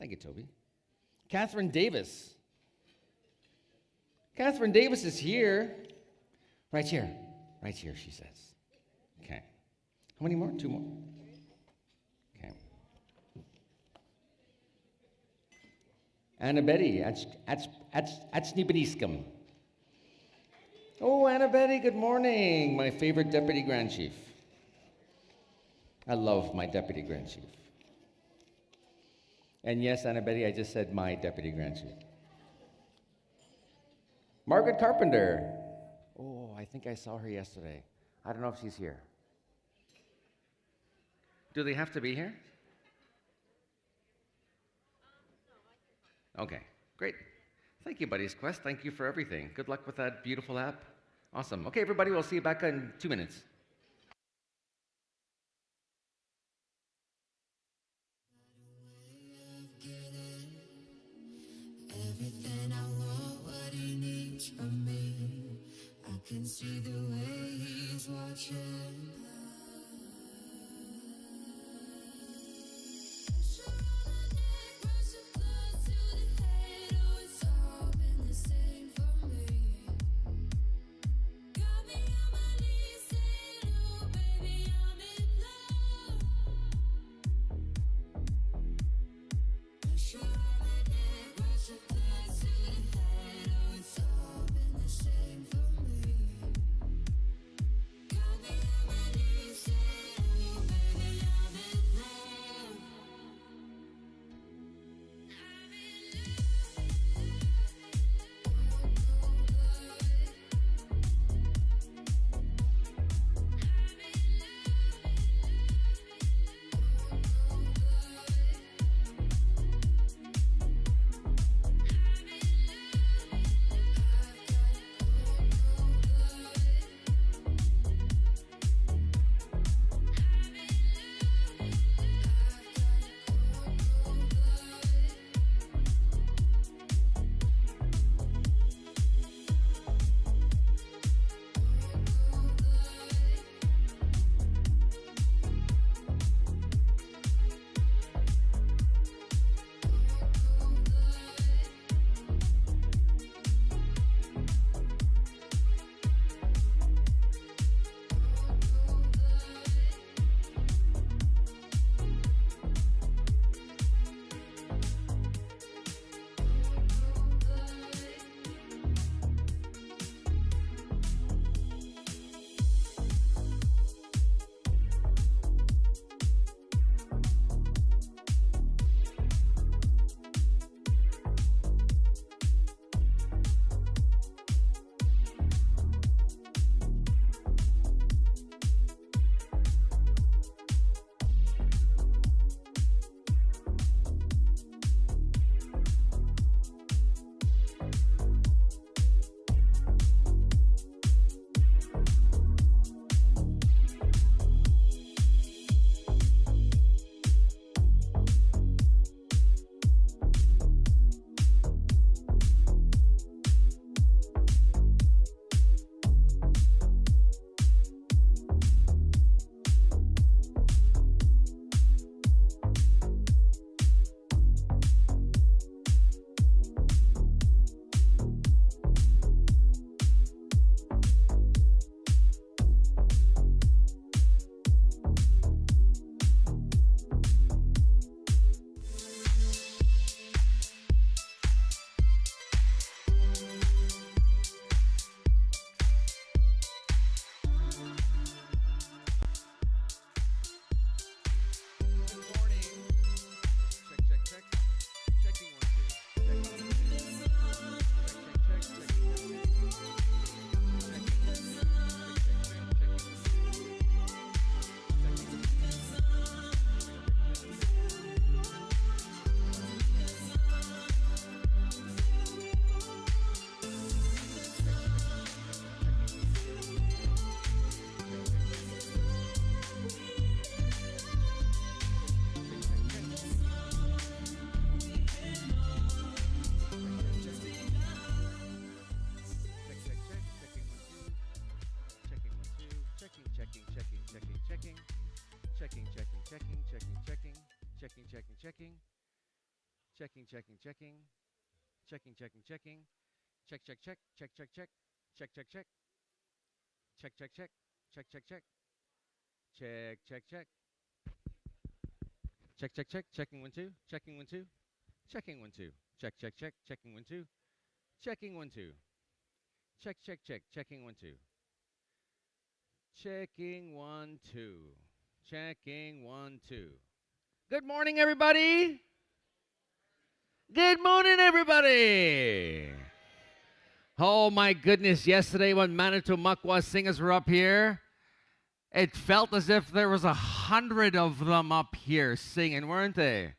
Thank you, Toby. Catherine Davis. Catherine Davis is here. Right here. Right here, she says. Okay. How many more? 2 more. Okay. Anna Betty, Atsnibadiscum. Oh, Anna Betty, good morning. My favorite deputy grand chief. I love my deputy grand chief. And yes, Anna Betty, I just said my deputy grand chief. Margaret Carpenter. Oh, I think I saw her yesterday. I don't know if she's here. Do they have to be here? Okay, great. Thank you, Buddy's Quest. Thank you for everything. Good luck with that beautiful app. Awesome. Okay, everybody, we'll see you back in 2 minutes. Everything I want, what he needs from me. I can see the way he's watching. Checking. Checking, checking, checking. Checking, checking, checking. Check, check, check. Check, check, check. Check, check, check. Check, check, check. Check, check, check. Check, check, check. Check, check, check. Checking 1 2. Checking 1 2. Checking 1 2. Check, check, check. Checking 1 2. Checking 1 2. Check, check, check. Checking 1 2. Checking 1 2. Checking 1 2. Good morning, everybody. Good morning, everybody. Oh my goodness, yesterday when Manitou Makwa singers were up here, it felt as if there was 100 of them up here singing, weren't they?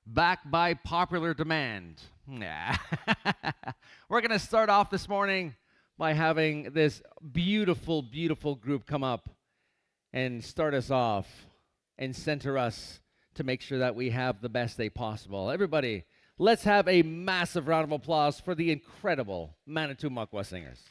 Backed by popular demand. Yeah. We're going to start off this morning by having this beautiful, beautiful group come up and start us off and center us to make sure that we have the best day possible. Everybody, let's have a massive round of applause for the incredible Manitou Makwa singers.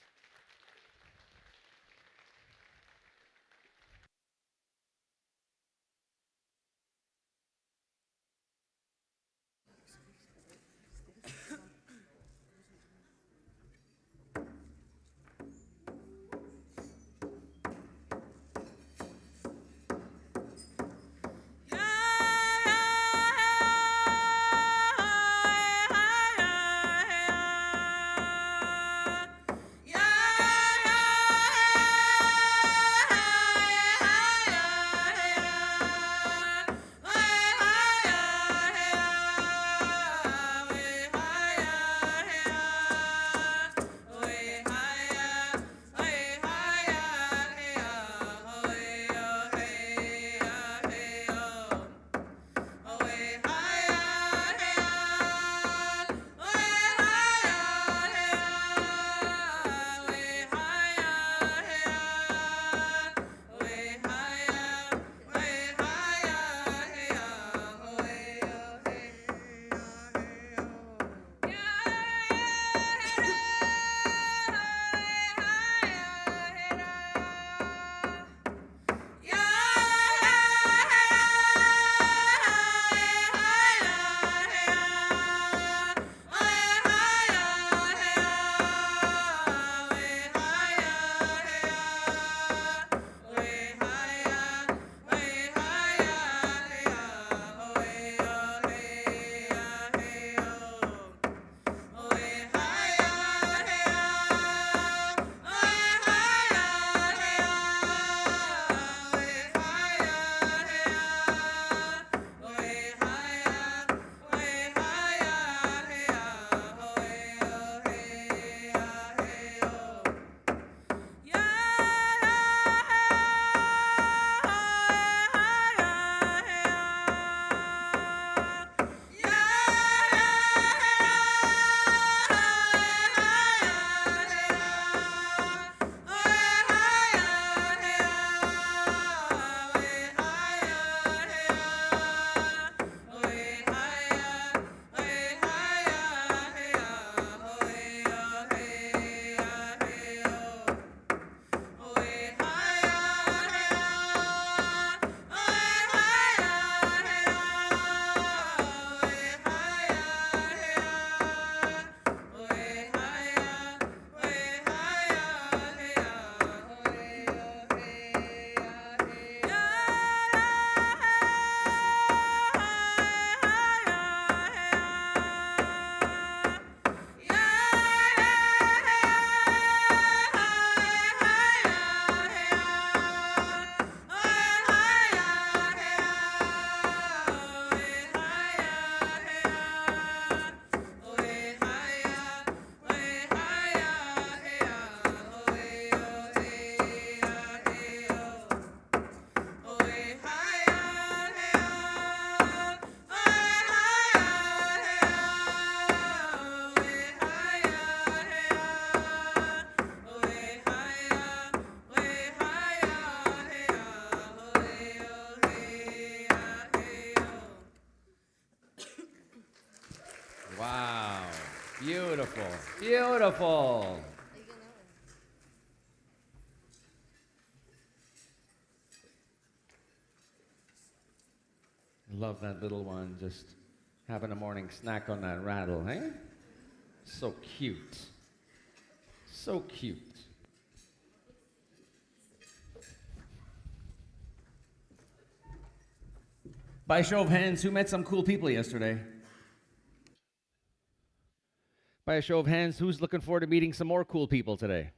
Wow. Beautiful. Beautiful. Love that little one just Having a morning snack on that rattle, eh? So cute. So cute. By show of hands, who met some cool people yesterday? By a show of hands, who's looking forward to meeting some more cool people today?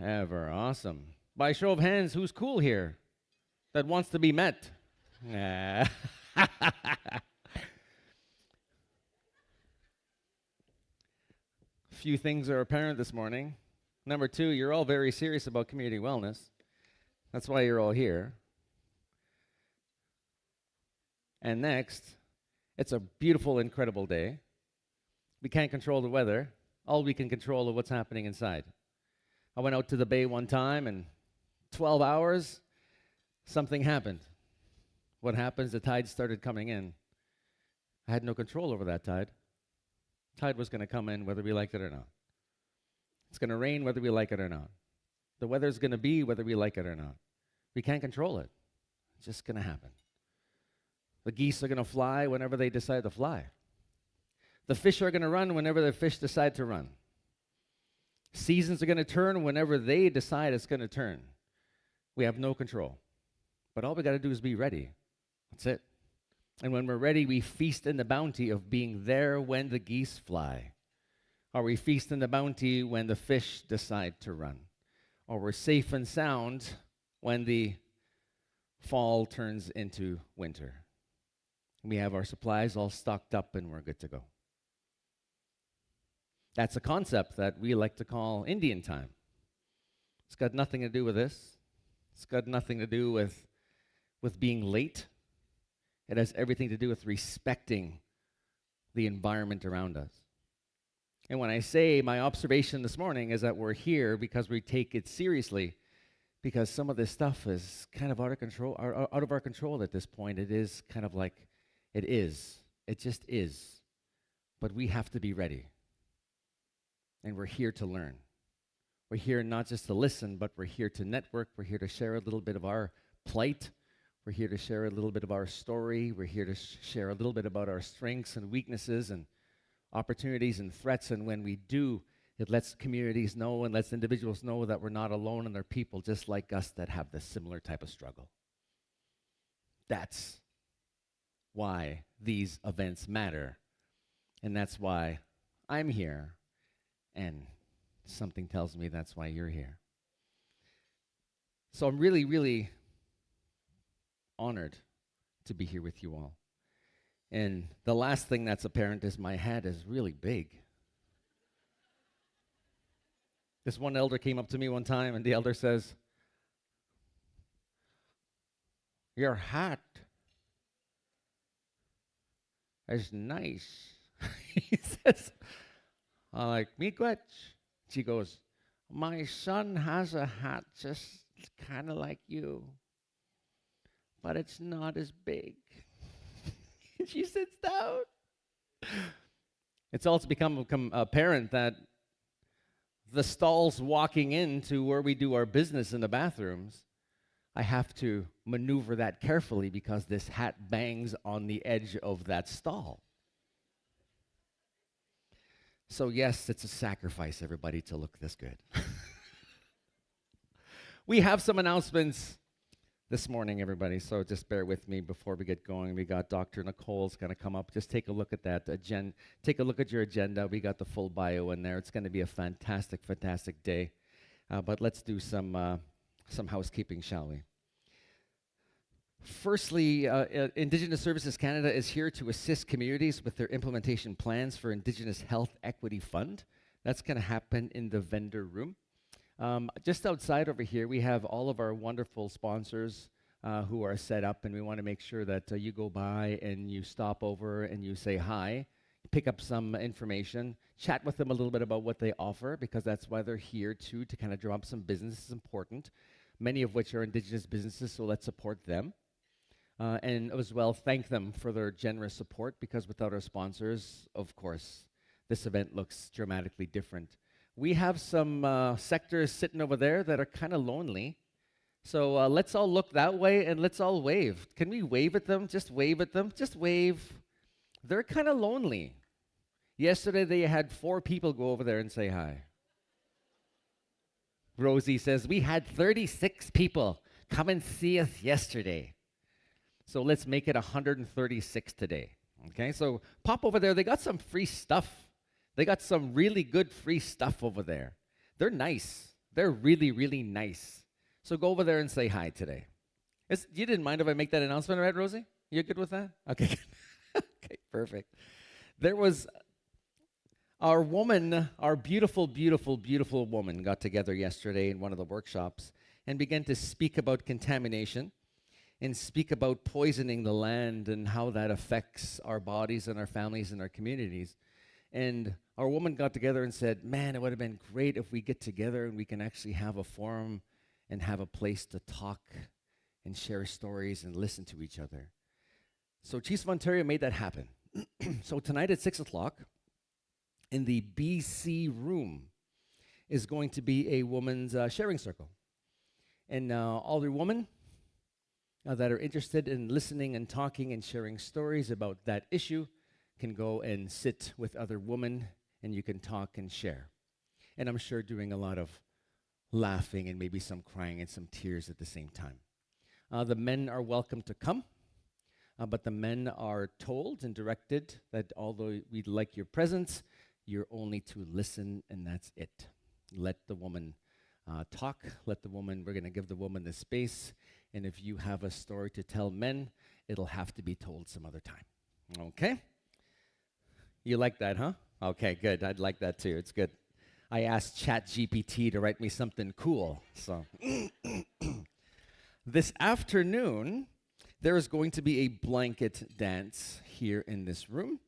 Ever. Awesome. By a show of hands, who's cool here that wants to be met? Yeah. Few things are apparent this morning. Number two, you're all very serious about community wellness. That's why you're all here. And next, it's a beautiful, incredible day. We can't control the weather. All we can control is what's happening inside. I went out to the bay one time, and 12 hours, something happened. What happens? The tide started coming in. I had no control over that tide. Tide was going to come in whether we liked it or not. It's going to rain whether we like it or not. The weather's going to be whether we like it or not. We can't control it. It's just going to happen. The geese are going to fly whenever they decide to fly. The fish are going to run whenever the fish decide to run. Seasons are going to turn whenever they decide it's going to turn. We have no control. But all we got to do is be ready. That's it. And when we're ready, we feast in the bounty of being there when the geese fly. Or we feast in the bounty when the fish decide to run. Or we're safe and sound when the fall turns into winter. We have our supplies all stocked up and we're good to go. That's a concept that we like to call Indian time. It's got nothing to do with this. It's got nothing to do with being late. It has everything to do with respecting the environment around us. And when I say my observation this morning is that we're here because we take it seriously, because some of this stuff is kind of out of control, out of our control at this point. It is kind of like it is. It just is. But we have to be ready. And we're here to learn. We're here not just to listen, but we're here to network. We're here to share a little bit of our plight. We're here to share a little bit of our story. We're here to share a little bit about our strengths and weaknesses and opportunities and threats. And when we do, it lets communities know and lets individuals know that we're not alone and there are people just like us that have this similar type of struggle. That's why these events matter. And that's why I'm here. And something tells me that's why you're here. So I'm really, really honored to be here with you all. And the last thing that's apparent is my hat is really big. This one elder came up to me one time, and the elder says, "Your hat is nice." He says, I'm like, "Miigwech." She goes, "My son has a hat just kind of like you, but it's not as big." She sits down. It's also become apparent that the stalls walking into where we do our business in the bathrooms, I have to maneuver that carefully because this hat bangs on the edge of that stall. So yes, it's a sacrifice, everybody, to look this good. We have some announcements this morning, everybody, so just bear with me before we get going. We got Dr. Nicole's going to come up. Just take a look at that agenda. Take a look at your agenda. We got the full bio in there. It's going to be a fantastic, fantastic day. But let's do some housekeeping, shall we? Firstly, Indigenous Services Canada is here to assist communities with their implementation plans for Indigenous Health Equity Fund. That's going to happen in the vendor room. Just outside over here, we have all of our wonderful sponsors who are set up, and we want to make sure that you go by and you stop over and you say hi, pick up some information, chat with them a little bit about what they offer, because that's why they're here too, to kind of drum up some business is important, many of which are Indigenous businesses, so let's support them. And as well, thank them for their generous support, because without our sponsors, of course, this event looks dramatically different. We have some sectors sitting over there that are kind of lonely. So let's all look that way and let's all wave. Can we wave at them? Just wave at them. Just wave. They're kind of lonely. Yesterday they had 4 people go over there and say hi. Rosie says, we had 36 people come and see us yesterday. So let's make it 136 today. Okay, so pop over there. They got some free stuff. They got some really good free stuff over there. They're nice. They're really, really nice. So go over there and say hi today. You didn't mind if I make that announcement, right, Rosie? You're good with that? Okay, okay, perfect. There was our woman, our beautiful, beautiful, beautiful woman got together yesterday in one of the workshops and began to speak about contamination and speak about poisoning the land and how that affects our bodies and our families and our communities. And our woman got together and said, man, it would have been great if we get together and we can actually have a forum and have a place to talk and share stories and listen to each other. So Chiefs of Ontario made that happen. So tonight at 6 o'clock in the BC room is going to be a woman's sharing circle. And all the women that are interested in listening and talking and sharing stories about that issue can go and sit with other women and you can talk and share. And I'm sure doing a lot of laughing and maybe some crying and some tears at the same time. The men are welcome to come, but the men are told and directed that although we'd like your presence, you're only to listen and that's it. Let the woman talk. Let the woman, we're going to give the woman the space. And if you have a story to tell men, it'll have to be told some other time. Okay? You like that, huh? Okay, good. I'd like that too. It's good. I asked ChatGPT to write me something cool. So this afternoon, there is going to be a blanket dance here in this room.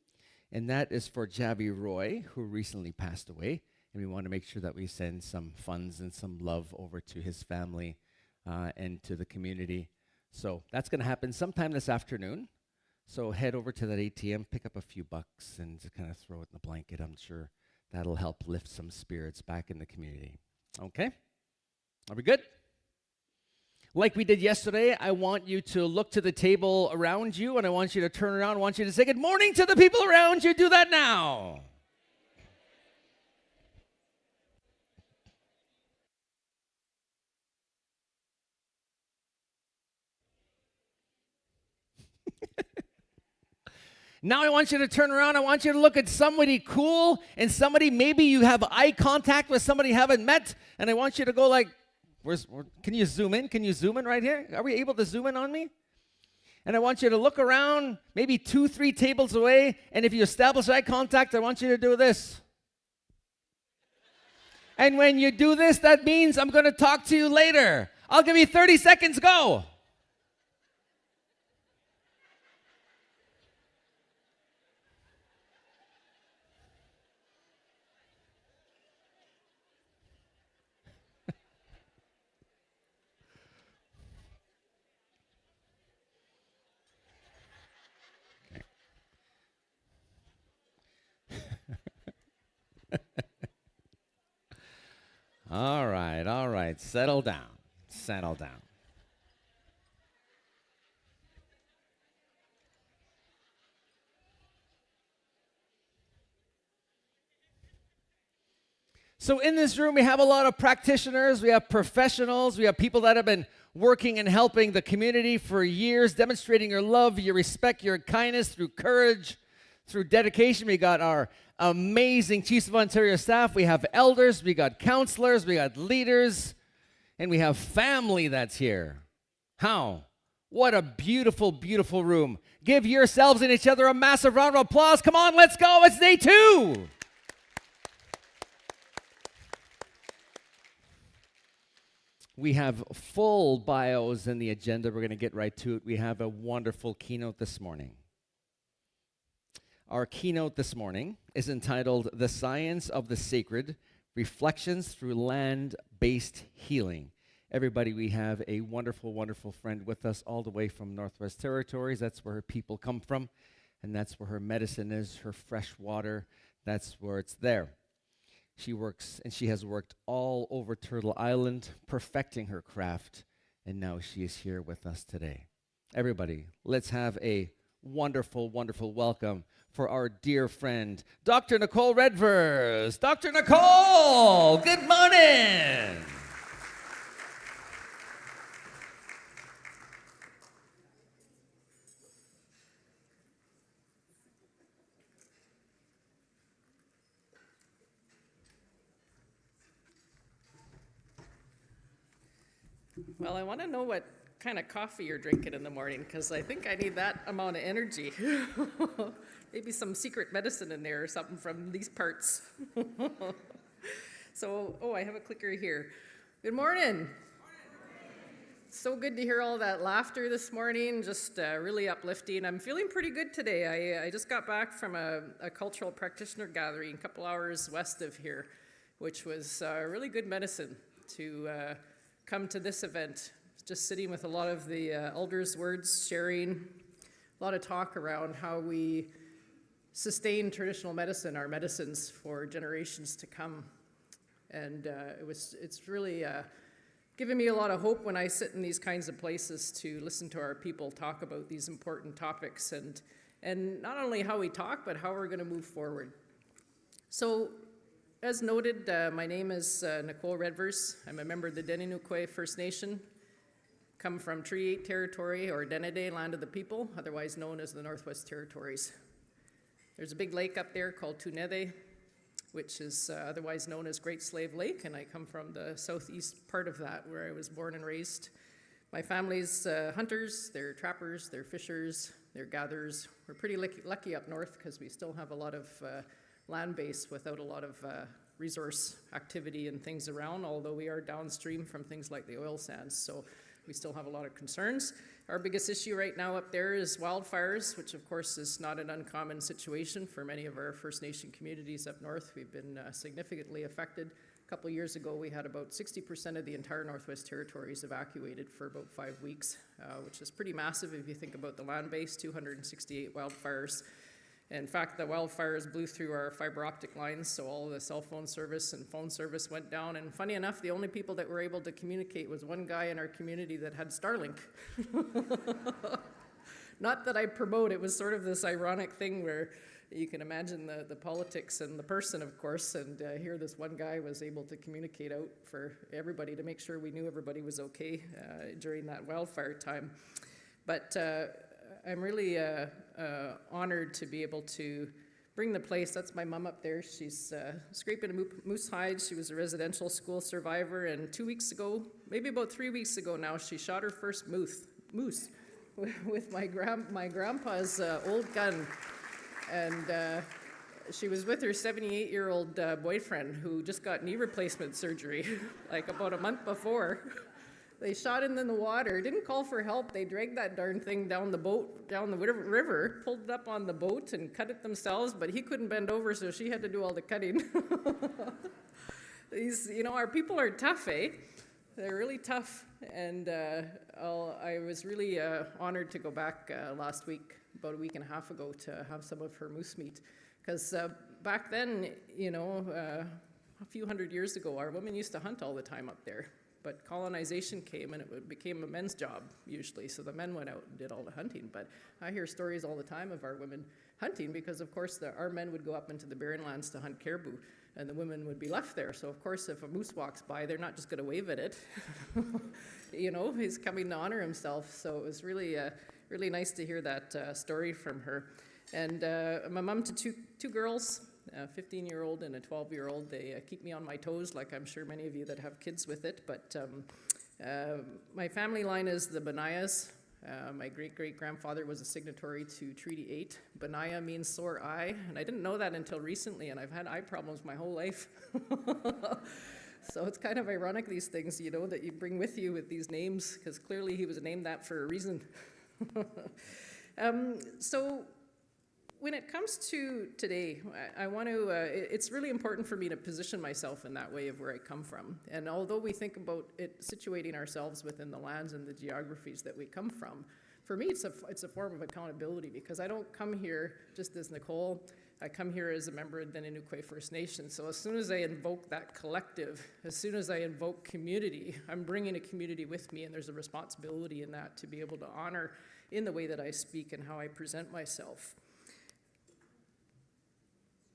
And that is for Javi Roy, who recently passed away. And we want to make sure that we send some funds and some love over to his family and to the community. So that's going to happen sometime this afternoon. So head over to that ATM, pick up a few bucks, and just kind of throw it in the blanket. I'm sure that'll help lift some spirits back in the community. Okay? Are we good? Like we did yesterday, I want you to look to the table around you, and I want you to turn around. I want you to say good morning to the people around you. Do that now. Now I want you to turn around. I want you to look at somebody cool and somebody maybe you have eye contact with somebody you haven't met, and I want you to go like, can you zoom in? Can you zoom in right here? Are we able to zoom in on me? And I want you to look around, maybe 2-3 tables away, and if you establish eye contact, I want you to do this. And when you do this, that means I'm going to talk to you later. I'll give you 30 seconds, go. All right. Settle down. Settle down. So in this room, we have a lot of practitioners, we have professionals, we have people that have been working and helping the community for years, demonstrating your love, your respect, your kindness through courage, through dedication. We got our amazing Chiefs of Ontario staff. We have elders, we got counselors, we got leaders, and we have family that's here. How? What a beautiful, beautiful room. Give yourselves and each other a massive round of applause. Come on, let's go. It's day 2. We have full bios in the agenda. We're going to get right to it. We have a wonderful keynote this morning. Our keynote this morning is entitled The Science of the Sacred, Reflections Through Land-Based Healing. Everybody, we have a wonderful, wonderful friend with us all the way from Northwest Territories. That's where her people come from, and that's where her medicine is, her fresh water. That's where it's there. She works, and she has worked all over Turtle Island, perfecting her craft and now she is here with us today. Everybody, let's have a wonderful, wonderful welcome for our dear friend, Dr. Nicole Redvers. Dr. Nicole, good morning. Well, I want to know what kind of coffee you're drinking in the morning, because I think I need that amount of energy. Maybe some secret medicine in there or something from these parts. So, I have a clicker here. Good morning. So good to hear all that laughter this morning, just really uplifting. I'm feeling pretty good today. I just got back from a cultural practitioner gathering a couple hours west of here, which was really good medicine to come to this event. Just sitting with a lot of the elders' words, sharing a lot of talk around how we sustain traditional medicine, our medicines, for generations to come. And it's really given me a lot of hope when I sit in these kinds of places to listen to our people talk about these important topics, and not only how we talk, but how we're going to move forward. So, as noted, my name is Nicole Redvers. I'm a member of the Deninuque First Nation, come from Treaty 8 Territory, or Denede, Land of the People, otherwise known as the Northwest Territories. There's a big lake up there called Tunede, which is otherwise known as Great Slave Lake, and I come from the southeast part of that, where I was born and raised. My family's hunters, they're trappers, they're fishers, they're gatherers. We're pretty lucky up north because we still have a lot of land base without a lot of resource activity and things around, although we are downstream from things like the oil sands, so we still have a lot of concerns. Our biggest issue right now up there is wildfires, which of course is not an uncommon situation for many of our First Nation communities up north. We've been significantly affected. A couple of years ago, we had about 60% of the entire Northwest Territories evacuated for about 5 weeks, which is pretty massive if you think about the land base, 268 wildfires. In fact, the wildfires blew through our fiber optic lines, so all of the cell phone service and phone service went down. And funny enough, the only people that were able to communicate was one guy in our community that had Starlink. Not that I promote, it was sort of this ironic thing where you can imagine the politics and the person, of course, and here this one guy was able to communicate out for everybody to make sure we knew everybody was okay during that wildfire time. But I'm really honored to be able to bring the place. That's my mom up there. She's scraping a moose hide. She was a residential school survivor, and 2 weeks ago, maybe about 3 weeks ago now, she shot her first moose with my grandpa's old gun. And she was with her 78-year-old boyfriend who just got knee replacement surgery like about a month before. They shot it in the water, didn't call for help. They dragged that darn thing down the river, pulled it up on the boat and cut it themselves, but he couldn't bend over, so she had to do all the cutting. Our people are tough, eh? They're really tough. And I was really honored to go back last week, about a week and a half ago, to have some of her moose meat. Because back then, a few hundred years ago, our women used to hunt all the time up there. But colonization came and it became a men's job usually, so the men went out and did all the hunting. But I hear stories all the time of our women hunting because, of course, our men would go up into the barren lands to hunt caribou, and the women would be left there. So, of course, if a moose walks by, they're not just going to wave at it. He's coming to honor himself. So it was really, really nice to hear that story from her. And my mom to two girls, a 15-year-old and a 12-year-old. They keep me on my toes, like I'm sure many of you that have kids with it. But my family line is the Benayas. My great-great-grandfather was a signatory to Treaty 8. Benaya means sore eye, and I didn't know that until recently, and I've had eye problems my whole life. So it's kind of ironic, these things, that you bring with you with these names, because clearly he was named that for a reason. So when it comes to today, I want to, it's really important for me to position myself in that way of where I come from. And although we think about it situating ourselves within the lands and the geographies that we come from, for me it's a form of accountability, because I don't come here just as Nicole. I come here as a member of the Inuit First Nation. So as soon as I invoke that collective, as soon as I invoke community, I'm bringing a community with me, and there's a responsibility in that to be able to honor in the way that I speak and how I present myself.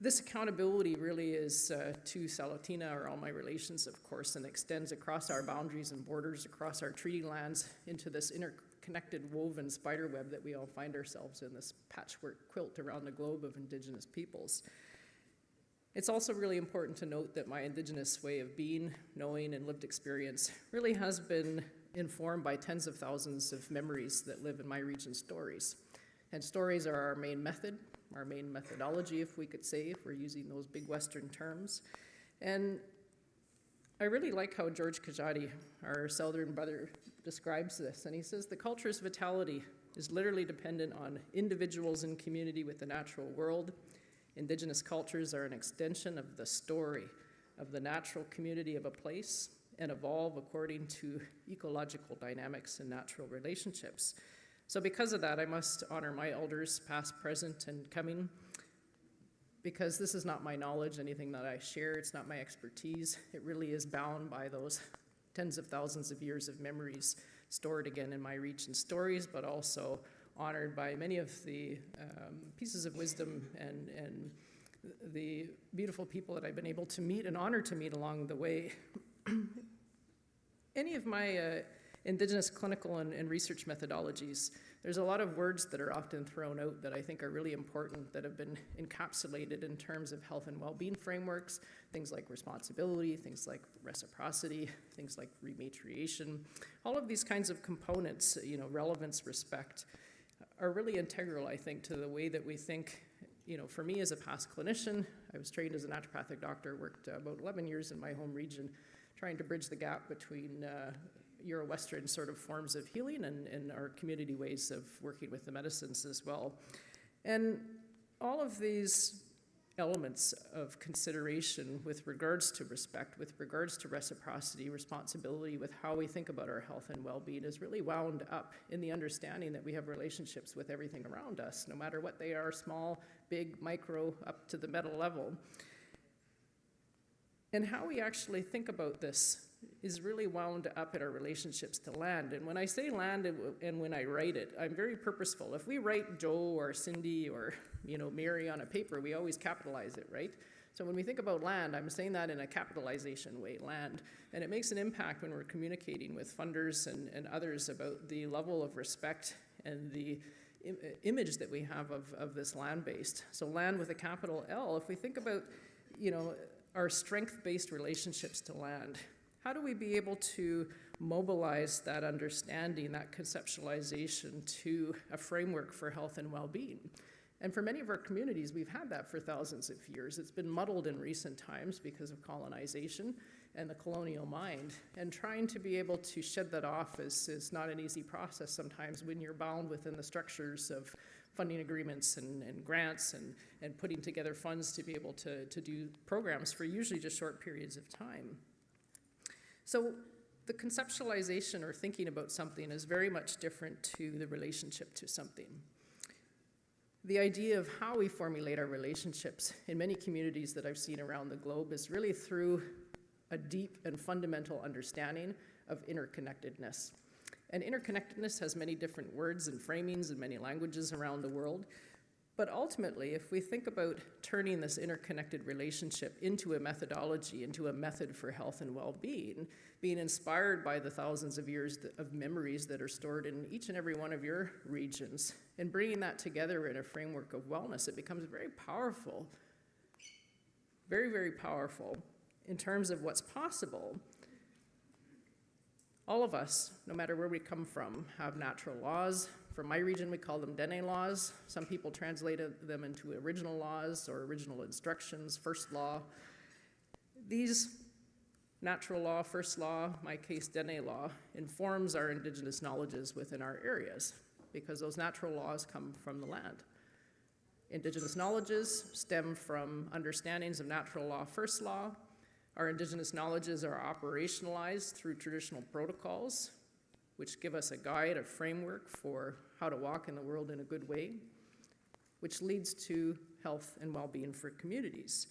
This accountability really is to Salatina, or all my relations, of course, and extends across our boundaries and borders, across our treaty lands, into this interconnected woven spider web that we all find ourselves in, this patchwork quilt around the globe of Indigenous peoples. It's also really important to note that my Indigenous way of being, knowing, and lived experience really has been informed by tens of thousands of memories that live in my region's stories. And stories are our main method, our main methodology, if we could say, if we're using those big Western terms. And I really like how George Kajati, our Southern brother, describes this. And he says, the culture's vitality is literally dependent on individuals in community with the natural world. Indigenous cultures are an extension of the story of the natural community of a place and evolve according to ecological dynamics and natural relationships. So because of that, I must honor my elders, past, present, and coming, because this is not my knowledge, anything that I share. It's not my expertise. It really is bound by those tens of thousands of years of memories stored again in my region's stories, but also honored by many of the pieces of wisdom and the beautiful people that I've been able to meet and honored to meet along the way. Any of my Indigenous clinical and research methodologies, there's a lot of words that are often thrown out that I think are really important, that have been encapsulated in terms of health and well-being frameworks, things like responsibility, things like reciprocity, things like rematriation. All of these kinds of components, relevance, respect, are really integral, I think, to the way that we think. For me as a past clinician, I was trained as a naturopathic doctor, worked about 11 years in my home region, trying to bridge the gap between Euro-Western sort of forms of healing and our community ways of working with the medicines as well. And all of these elements of consideration with regards to respect, with regards to reciprocity, responsibility, with how we think about our health and well-being is really wound up in the understanding that we have relationships with everything around us, no matter what they are, small, big, micro, up to the meta level. And how we actually think about this is really wound up in our relationships to land. And when I say land and when I write it, I'm very purposeful. If we write Joe or Cindy or Mary on a paper, we always capitalize it, right? So when we think about land, I'm saying that in a capitalization way, land. And it makes an impact when we're communicating with funders and others about the level of respect and the image that we have of this land-based. So land with a capital L, if we think about, our strength-based relationships to land, how do we be able to mobilize that understanding, that conceptualization to a framework for health and well-being? And for many of our communities, we've had that for thousands of years. It's been muddled in recent times because of colonization and the colonial mind. And trying to be able to shed that off is not an easy process sometimes when you're bound within the structures of funding agreements and grants and putting together funds to be able to do programs for usually just short periods of time. So the conceptualization or thinking about something is very much different to the relationship to something. The idea of how we formulate our relationships in many communities that I've seen around the globe is really through a deep and fundamental understanding of interconnectedness. And interconnectedness has many different words and framings in many languages around the world. But ultimately, if we think about turning this interconnected relationship into a methodology, into a method for health and well-being, being inspired by the thousands of years of memories that are stored in each and every one of your regions, and bringing that together in a framework of wellness, it becomes very powerful, very, very powerful in terms of what's possible. All of us, no matter where we come from, have natural laws. From my region, we call them Dene laws. Some people translated them into original laws or original instructions, first law. These natural law, first law, my case Dene law, informs our Indigenous knowledges within our areas because those natural laws come from the land. Indigenous knowledges stem from understandings of natural law, first law. Our Indigenous knowledges are operationalized through traditional protocols, which give us a guide, a framework for how to walk in the world in a good way, which leads to health and well-being for communities.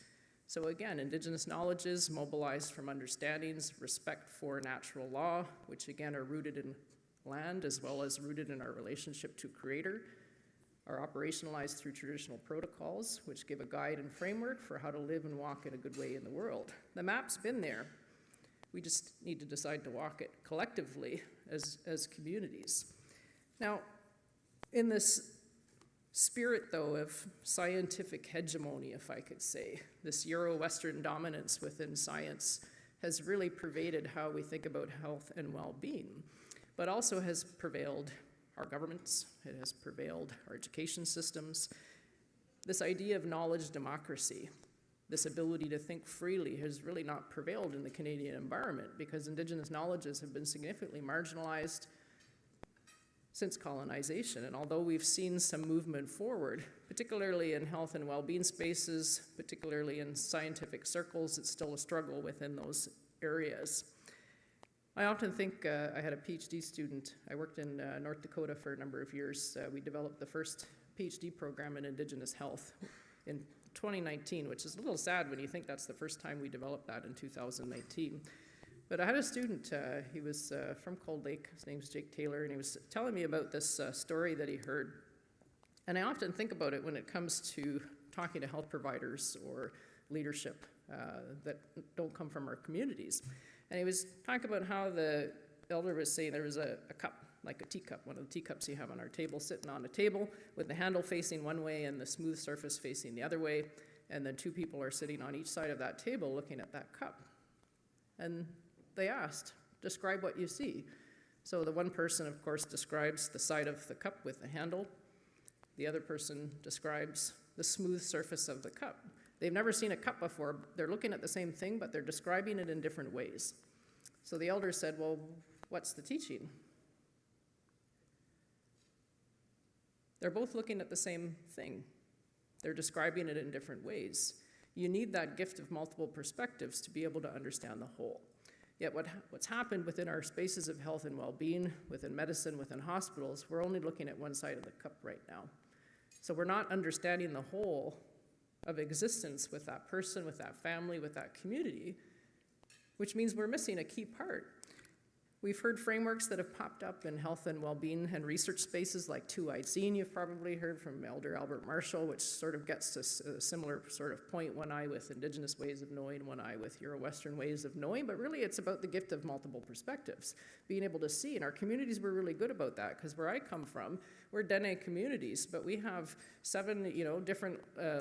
So again, Indigenous knowledges mobilized from understandings, respect for natural law, which again are rooted in land as well as rooted in our relationship to Creator, are operationalized through traditional protocols, which give a guide and framework for how to live and walk in a good way in the world. The map's been there. We just need to decide to walk it collectively as communities. Now, in this spirit, though, of scientific hegemony, if I could say, this Euro-Western dominance within science has really pervaded how we think about health and well-being, but also has prevailed our governments, it has prevailed our education systems. This idea of knowledge democracy, this ability to think freely, has really not prevailed in the Canadian environment because Indigenous knowledges have been significantly marginalized since colonization. And although we've seen some movement forward, particularly in health and well-being spaces, particularly in scientific circles, it's still a struggle within those areas. I often think, I had a PhD student, I worked in North Dakota for a number of years. We developed the first PhD program in Indigenous health in 2019, which is a little sad when you think that's the first time we developed that in 2019. But I had a student, he was from Cold Lake, his name's Jake Taylor, and he was telling me about this story that he heard. And I often think about it when it comes to talking to health providers or leadership that don't come from our communities. And he was talking about how the elder was saying there was a cup, like a teacup, one of the teacups you have on our table, sitting on a table with the handle facing one way and the smooth surface facing the other way. And then two people are sitting on each side of that table looking at that cup. And they asked, describe what you see. So the one person, of course, describes the side of the cup with the handle. The other person describes the smooth surface of the cup. They've never seen a cup before. They're looking at the same thing, but they're describing it in different ways. So the elder said, well, what's the teaching? They're both looking at the same thing. They're describing it in different ways. You need that gift of multiple perspectives to be able to understand the whole. Yet what's happened within our spaces of health and well-being, within medicine, within hospitals, we're only looking at one side of the cup right now. So we're not understanding the whole of existence with that person, with that family, with that community, which means we're missing a key part. We've heard frameworks that have popped up in health and well-being and research spaces like two-eyed seeing. You've probably heard from Elder Albert Marshall, which sort of gets to a similar sort of point, one eye with Indigenous ways of knowing, one eye with Euro-Western ways of knowing, but really it's about the gift of multiple perspectives, being able to see. And our communities were really good about that, because where I come from, we're Dene communities, but we have 7 different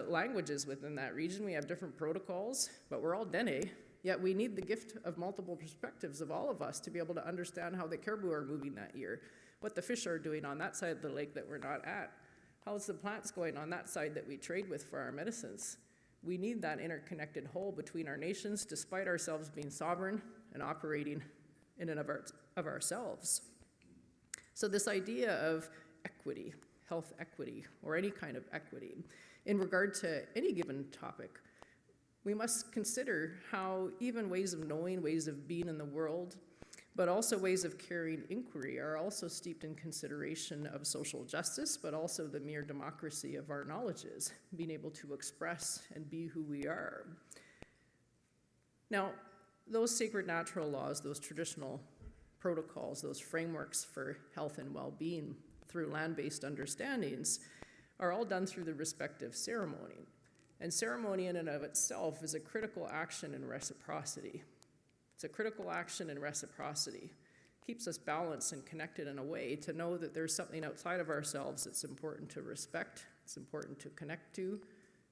languages within that region. We have different protocols, but we're all Dene. Yet we need the gift of multiple perspectives of all of us to be able to understand how the caribou are moving that year, what the fish are doing on that side of the lake that we're not at, how's the plants going on that side that we trade with for our medicines. We need that interconnected whole between our nations, despite ourselves being sovereign and operating in and of ourselves. So this idea of equity, health equity, or any kind of equity, in regard to any given topic, we must consider how even ways of knowing, ways of being in the world, but also ways of carrying inquiry are also steeped in consideration of social justice, but also the mere democracy of our knowledges, being able to express and be who we are. Now, those sacred natural laws, those traditional protocols, those frameworks for health and well-being through land-based understandings are all done through the respective ceremony. And ceremony in and of itself is a critical action in reciprocity. It's a critical action in reciprocity. It keeps us balanced and connected in a way to know that there's something outside of ourselves that's important to respect, it's important to connect to,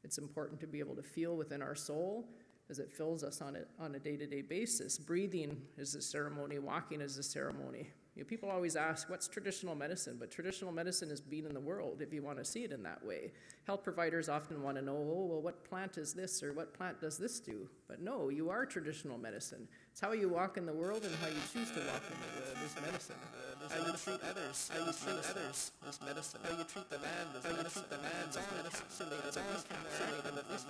it's important to be able to feel within our soul as it fills us on a day-to-day basis. Breathing is a ceremony, walking is a ceremony. People always ask, what's traditional medicine? But traditional medicine is being in the world, if you want to see it in that way. Health providers often want to know, oh, well, what plant is this, or what plant does this do? But no, you are traditional medicine. It's how you walk in the world and how you choose to walk in the world is medicine. How you treat others, how you treat others is medicine. How you treat the land is medicine. How you treat the land is medicine. It's all encapsulated in these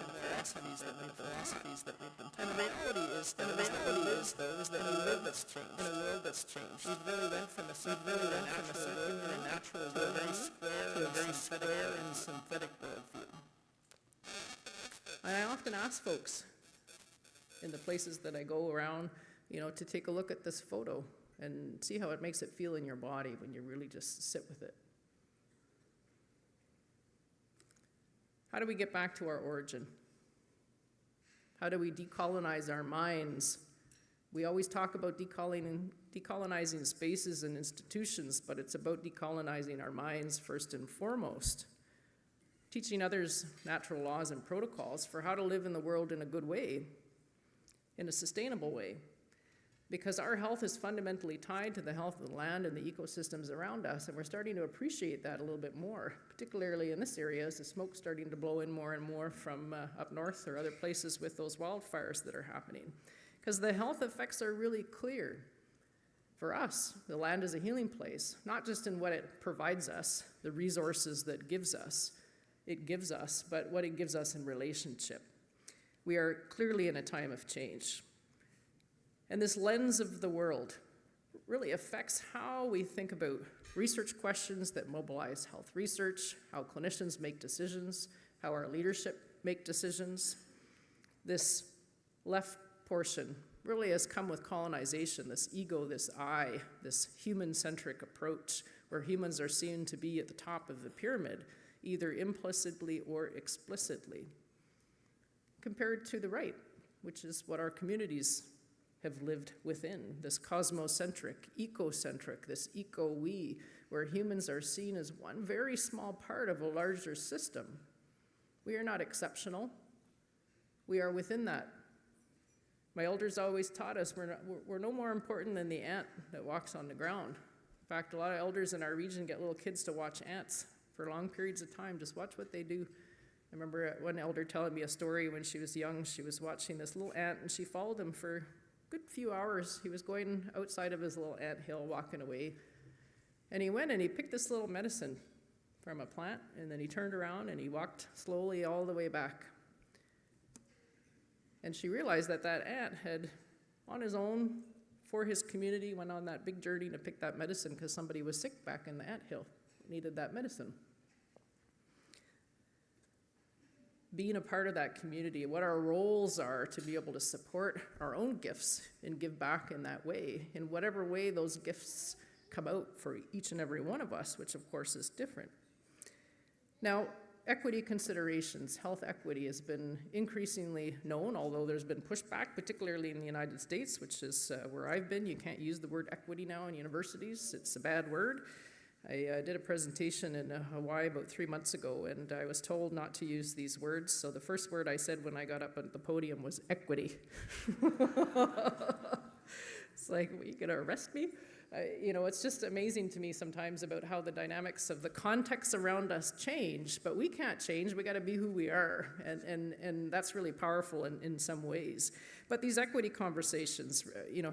philosophies that we've been taught. And the reality is, though, is that in a world that's changed, we've really went from a natural to a very square and synthetic worldview. often ask folks in the places that I go around, to take a look at this photo and see how it makes it feel in your body when you really just sit with it. How do we get back to our origin? How do we decolonize our minds? We always talk about decolonizing spaces and institutions, but it's about decolonizing our minds first and foremost. Teaching others natural laws and protocols for how to live in the world in a good way, in a sustainable way. Because our health is fundamentally tied to the health of the land and the ecosystems around us, and we're starting to appreciate that a little bit more, particularly in this area as the smoke's starting to blow in more and more from up north or other places with those wildfires that are happening. Because the health effects are really clear. For us, the land is a healing place, not just in what it provides us, the resources that it gives us, but what it gives us in relationship. We are clearly in a time of change. And this lens of the world really affects how we think about research questions that mobilize health research, how clinicians make decisions, how our leadership make decisions. This left portion really has come with colonization, this ego, this I, this human-centric approach, where humans are seen to be at the top of the pyramid, either implicitly or explicitly, compared to the right, which is what our communities have lived within, this cosmocentric, ecocentric, this eco-we, where humans are seen as one very small part of a larger system. We are not exceptional. We are within that. My elders always taught us we're no more important than the ant that walks on the ground. In fact, a lot of elders in our region get little kids to watch ants for long periods of time. Just watch what they do. I remember one elder telling me a story when she was young. She was watching this little ant, and she followed him for a good few hours. He was going outside of his little ant hill, walking away. And he went and he picked this little medicine from a plant, and then he turned around and he walked slowly all the way back. And she realized that that ant had, on his own, for his community, went on that big journey to pick that medicine because somebody was sick back in the ant hill, needed that medicine. Being a part of that community, what our roles are to be able to support our own gifts and give back in that way, in whatever way those gifts come out for each and every one of us, which of course is different. Now, equity considerations, health equity has been increasingly known, although there's been pushback, particularly in the United States, which is where I've been. You can't use the word equity now in universities. It's a bad word. I did a presentation in Hawaii about 3 months ago, and I was told not to use these words. So the first word I said when I got up at the podium was equity. It's like, are you going to arrest me? It's just amazing to me sometimes about how the dynamics of the context around us change, but we can't change. We got to be who we are, and that's really powerful in some ways. But these equity conversations,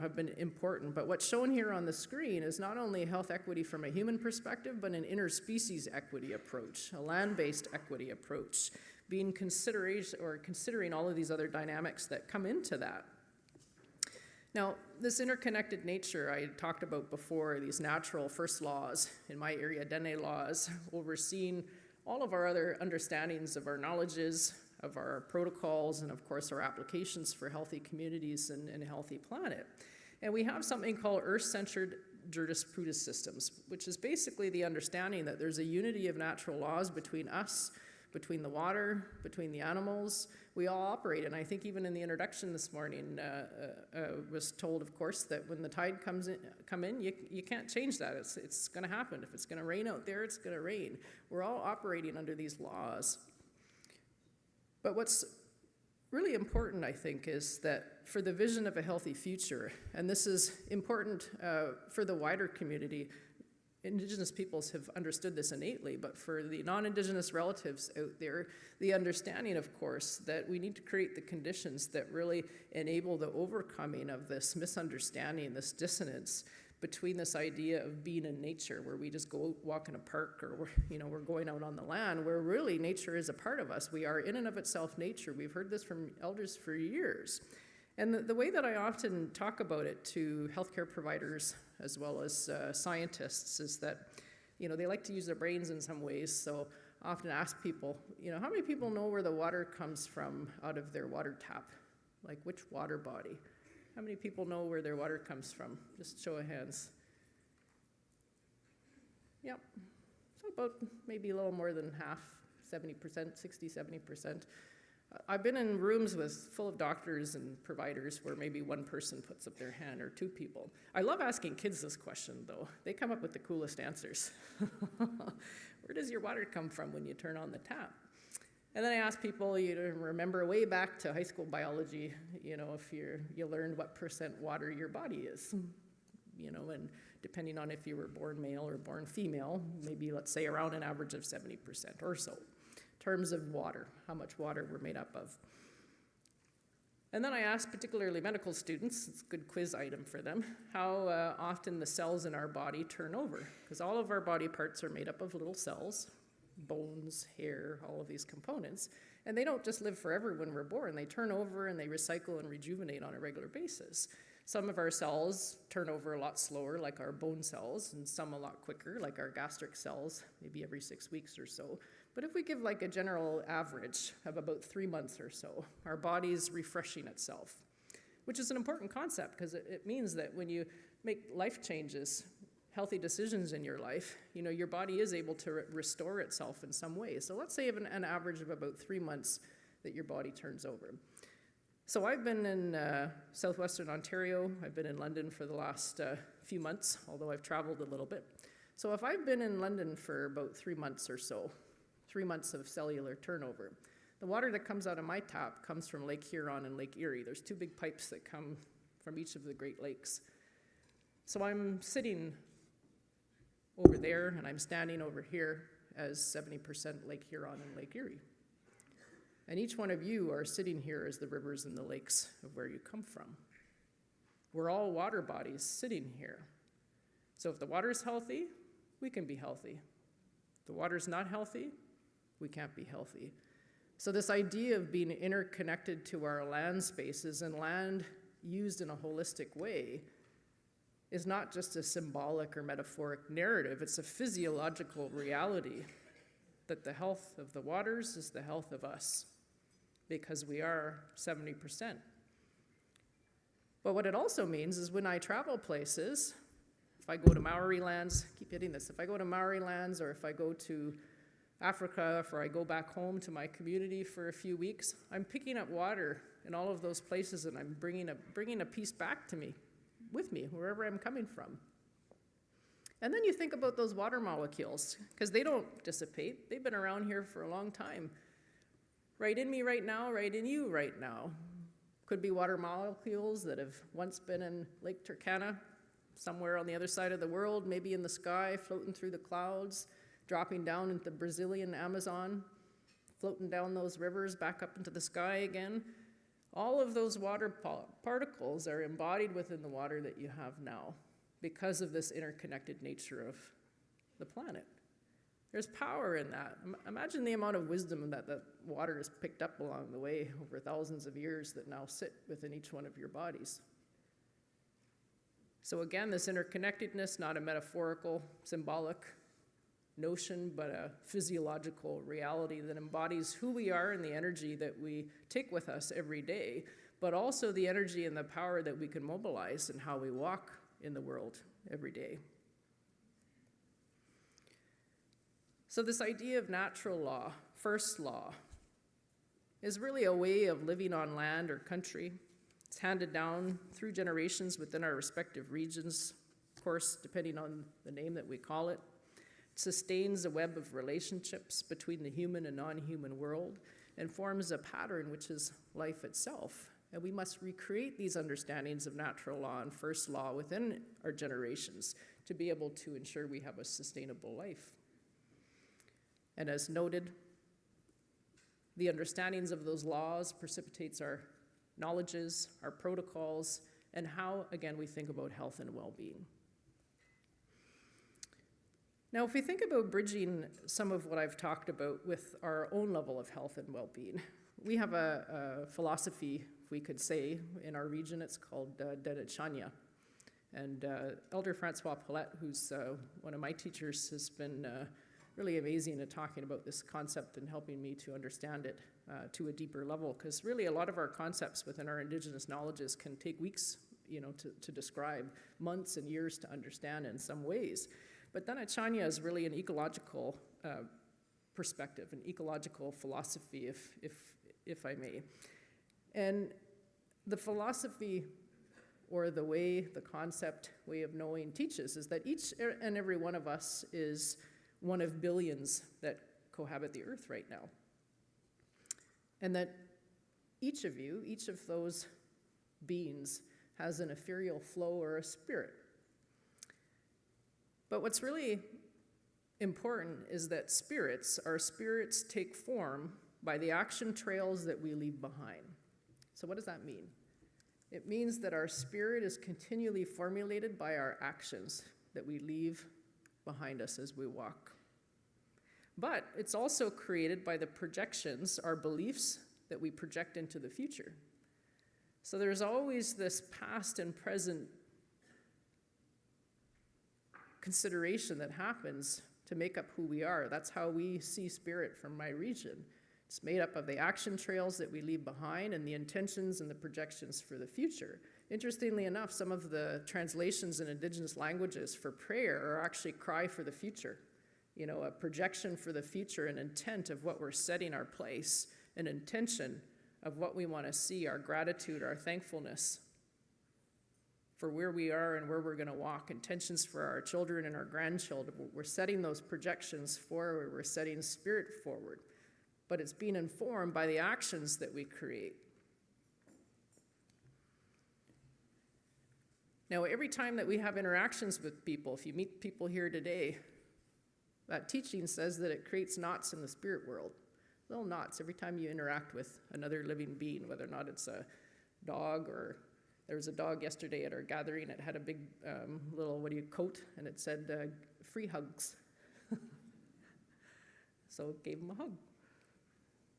have been important. But what's shown here on the screen is not only health equity from a human perspective, but an interspecies equity approach, a land-based equity approach, considering all of these other dynamics that come into that. Now, this interconnected nature I talked about before, these natural first laws, in my area, Dene laws, overseeing all of our other understandings of our knowledges, of our protocols, and of course our applications for healthy communities and a healthy planet. And we have something called Earth-centered jurisprudence systems, which is basically the understanding that there's a unity of natural laws between us, between the water, between the animals. We all operate, and I think even in the introduction this morning was told, of course, that when the tide come in, you can't change that. It's going to happen. If it's going to rain out there, it's going to rain. We're all operating under these laws. But what's really important, I think, is that for the vision of a healthy future, and this is important for the wider community, Indigenous peoples have understood this innately, but for the non-Indigenous relatives out there, the understanding, of course, that we need to create the conditions that really enable the overcoming of this misunderstanding, this dissonance between this idea of being in nature, where we just go walk in a park, or we're going out on the land, where really nature is a part of us. We are in and of itself nature. We've heard this from elders for years. And the way that I often talk about it to healthcare providers as well as scientists is that, they like to use their brains in some ways. So often ask people, how many people know where the water comes from out of their water tap? Like which water body? How many people know where their water comes from? Just show of hands. Yep. So about maybe a little more than half, 70%, 60, 70%. I've been in rooms full of doctors and providers where maybe one person puts up their hand or two people. I love asking kids this question, though. They come up with the coolest answers. Where does your water come from when you turn on the tap? And then I ask people, you remember way back to high school biology, if you learned what % water your body is, and depending on if you were born male or born female, maybe let's say around an average of 70% or so. Terms of water, how much water we're made up of. And then I ask particularly medical students, it's a good quiz item for them, how often the cells in our body turn over. Because all of our body parts are made up of little cells, bones, hair, all of these components. And they don't just live forever when we're born. They turn over and they recycle and rejuvenate on a regular basis. Some of our cells turn over a lot slower, like our bone cells, and some a lot quicker, like our gastric cells, maybe every 6 weeks or so. But if we give like a general average of about 3 months or so, our body's refreshing itself, which is an important concept because it means that when you make life changes, healthy decisions in your life, your body is able to restore itself in some way. So let's say an average of about 3 months that your body turns over. So I've been in southwestern Ontario. I've been in London for the last few months, although I've traveled a little bit. So if I've been in London for about 3 months or so, 3 months of cellular turnover, the water that comes out of my tap comes from Lake Huron and Lake Erie. There's 2 big pipes that come from each of the Great Lakes. So I'm sitting over there and I'm standing over here as 70% Lake Huron and Lake Erie. And each one of you are sitting here as the rivers and the lakes of where you come from. We're all water bodies sitting here. So if the water's healthy, we can be healthy. If the water's not healthy, we can't be healthy. So this idea of being interconnected to our land spaces and land used in a holistic way is not just a symbolic or metaphoric narrative, it's a physiological reality that the health of the waters is the health of us, because we are 70%. But what it also means is when I travel places, if I go to Maori lands, keep hitting this, if I go to Maori lands or if I go to Africa, or I go back home to my community for a few weeks, I'm picking up water in all of those places and I'm bringing a piece back to me, with me, wherever I'm coming from. And then you think about those water molecules, because they don't dissipate. They've been around here for a long time. Right in me right now, right in you right now. Could be water molecules that have once been in Lake Turkana, somewhere on the other side of the world, maybe in the sky, floating through the clouds, dropping down into the Brazilian Amazon, floating down those rivers back up into the sky again. All of those water particles are embodied within the water that you have now because of this interconnected nature of the planet. There's power in that. Imagine the amount of wisdom that the water has picked up along the way over thousands of years that now sit within each one of your bodies. So again, this interconnectedness, not a metaphorical, symbolic notion, but a physiological reality that embodies who we are and the energy that we take with us every day, but also the energy and the power that we can mobilize in how we walk in the world every day. So this idea of natural law, first law, is really a way of living on land or country. It's handed down through generations within our respective regions, of course, depending on the name that we call it. It sustains a web of relationships between the human and non-human world and forms a pattern which is life itself. And we must recreate these understandings of natural law and first law within our generations to be able to ensure we have a sustainable life. And as noted, the understandings of those laws precipitates our knowledges, our protocols, and how, again, we think about health and well-being. Now, if we think about bridging some of what I've talked about with our own level of health and well-being, we have a philosophy, we could say, in our region. It's called Dedechanya. And Elder Francois Paulette, who's one of my teachers, has been really amazing at talking about this concept and helping me to understand it to a deeper level, because really a lot of our concepts within our Indigenous knowledges can take weeks, to describe, months and years to understand in some ways. But Danachanya is really an ecological perspective, an ecological philosophy, if I may. And the philosophy, or the way, the concept, way of knowing teaches, is that each and every one of us is one of billions that cohabit the earth right now. And that each of you, each of those beings, has an ethereal flow or a spirit. But what's really important is that our spirits take form by the action trails that we leave behind. So what does that mean? It means that our spirit is continually formulated by our actions that we leave behind us as we walk. But it's also created by the projections, our beliefs, that we project into the future. So there's always this past and present consideration that happens to make up who we are. That's how we see spirit from my region. It's made up of the action trails that we leave behind and the intentions and the projections for the future. Interestingly enough, some of the translations in Indigenous languages for prayer are actually cry for the future. A projection for the future, an intent of what we're setting our place, an intention of what we want to see, our gratitude, our thankfulness for where we are and where we're going to walk, intentions for our children and our grandchildren. We're setting those projections forward, we're setting spirit forward, but it's being informed by the actions that we create. Now, every time that we have interactions with people, if you meet people here today, that teaching says that it creates knots in the spirit world. Little knots every time you interact with another living being, whether or not it's a dog, or there was a dog yesterday at our gathering. It had a big little, coat, and it said, free hugs. So gave him a hug.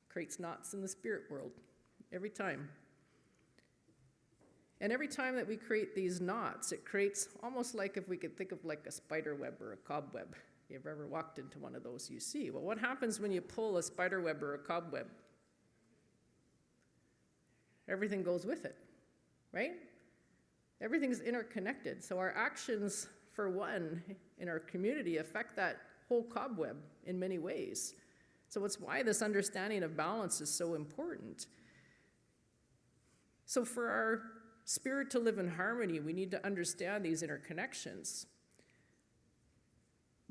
Creates knots in the spirit world, every time. And every time that we create these knots, it creates almost like, if we could think of like a spider web or a cobweb. If you've ever walked into one of those, you see. Well, what happens when you pull a spider web or a cobweb? Everything goes with it, right? Everything's interconnected. So our actions, for one, in our community affect that whole cobweb in many ways. So it's why this understanding of balance is so important. So for our spirit to live in harmony, we need to understand these interconnections.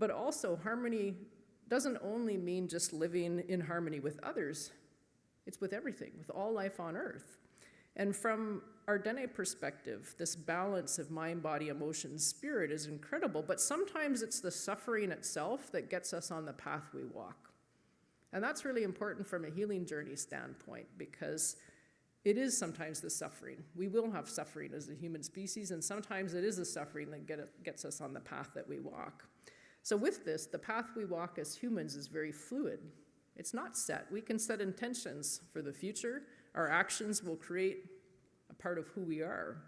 But also, harmony doesn't only mean just living in harmony with others. It's with everything, with all life on earth. And from our Dene perspective, this balance of mind, body, emotion, spirit is incredible, but sometimes it's the suffering itself that gets us on the path we walk. And that's really important from a healing journey standpoint, because it is sometimes the suffering. We will have suffering as a human species, and sometimes it is the suffering that gets us on the path that we walk. So with this, the path we walk as humans is very fluid. It's not set. We can set intentions for the future. Our actions will create a part of who we are.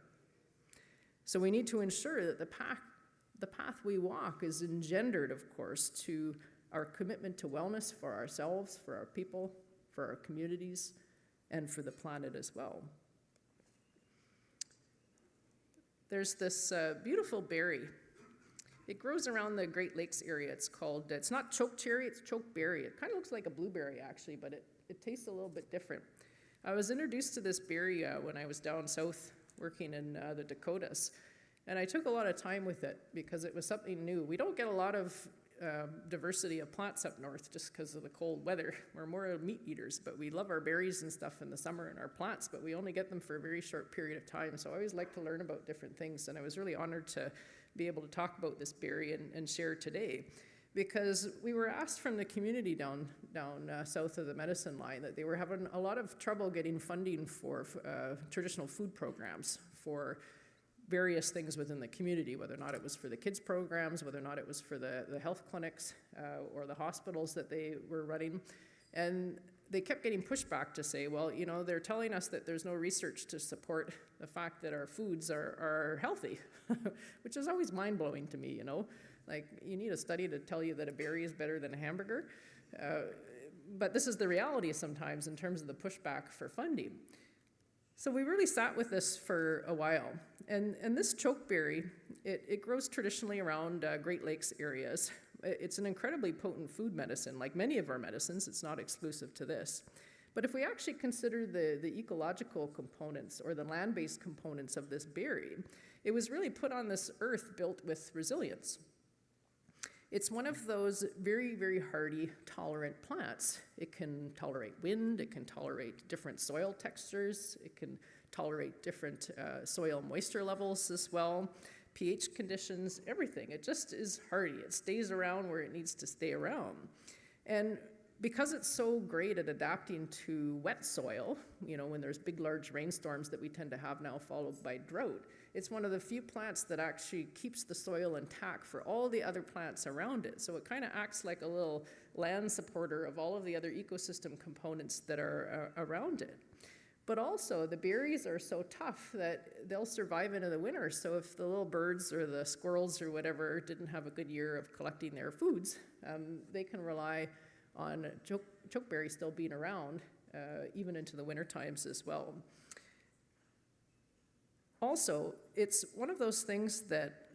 So we need to ensure that the path we walk is engendered, of course, to our commitment to wellness for ourselves, for our people, for our communities, and for the planet as well. There's this beautiful berry. It grows around the Great Lakes area. It's not chokecherry, it's chokeberry. It kind of looks like a blueberry, actually, but it tastes a little bit different. I was introduced to this berry when I was down south working in the Dakotas, and I took a lot of time with it because it was something new. We don't get a lot of diversity of plants up north just because of the cold weather. We're more meat eaters, but we love our berries and stuff in the summer and our plants, but we only get them for a very short period of time. So I always like to learn about different things, and I was really honored to be able to talk about this berry and share today, because we were asked from the community down south of the medicine line that they were having a lot of trouble getting funding for traditional food programs for various things within the community, whether or not it was for the kids programs, whether or not it was for the health clinics or the hospitals that they were running. And they kept getting pushback to say, well, they're telling us that there's no research to support the fact that our foods are healthy, which is always mind-blowing to me, Like, you need a study to tell you that a berry is better than a hamburger. But this is the reality sometimes in terms of the pushback for funding. So we really sat with this for a while. And this chokeberry, it grows traditionally around Great Lakes areas. It's an incredibly potent food medicine. Like many of our medicines, it's not exclusive to this. But if we actually consider the ecological components or the land-based components of this berry, it was really put on this earth built with resilience. It's one of those very, very hardy, tolerant plants. It can tolerate wind, it can tolerate different soil textures, it can tolerate different soil moisture levels as well, pH conditions, everything. It just is hardy. It stays around where it needs to stay around. And because it's so great at adapting to wet soil, when there's big, large rainstorms that we tend to have now followed by drought, it's one of the few plants that actually keeps the soil intact for all the other plants around it. So it kind of acts like a little land supporter of all of the other ecosystem components that are around it. But also, the berries are so tough that they'll survive into the winter. So if the little birds or the squirrels or whatever didn't have a good year of collecting their foods, they can rely on chokeberry still being around even into the winter times as well. Also, it's one of those things that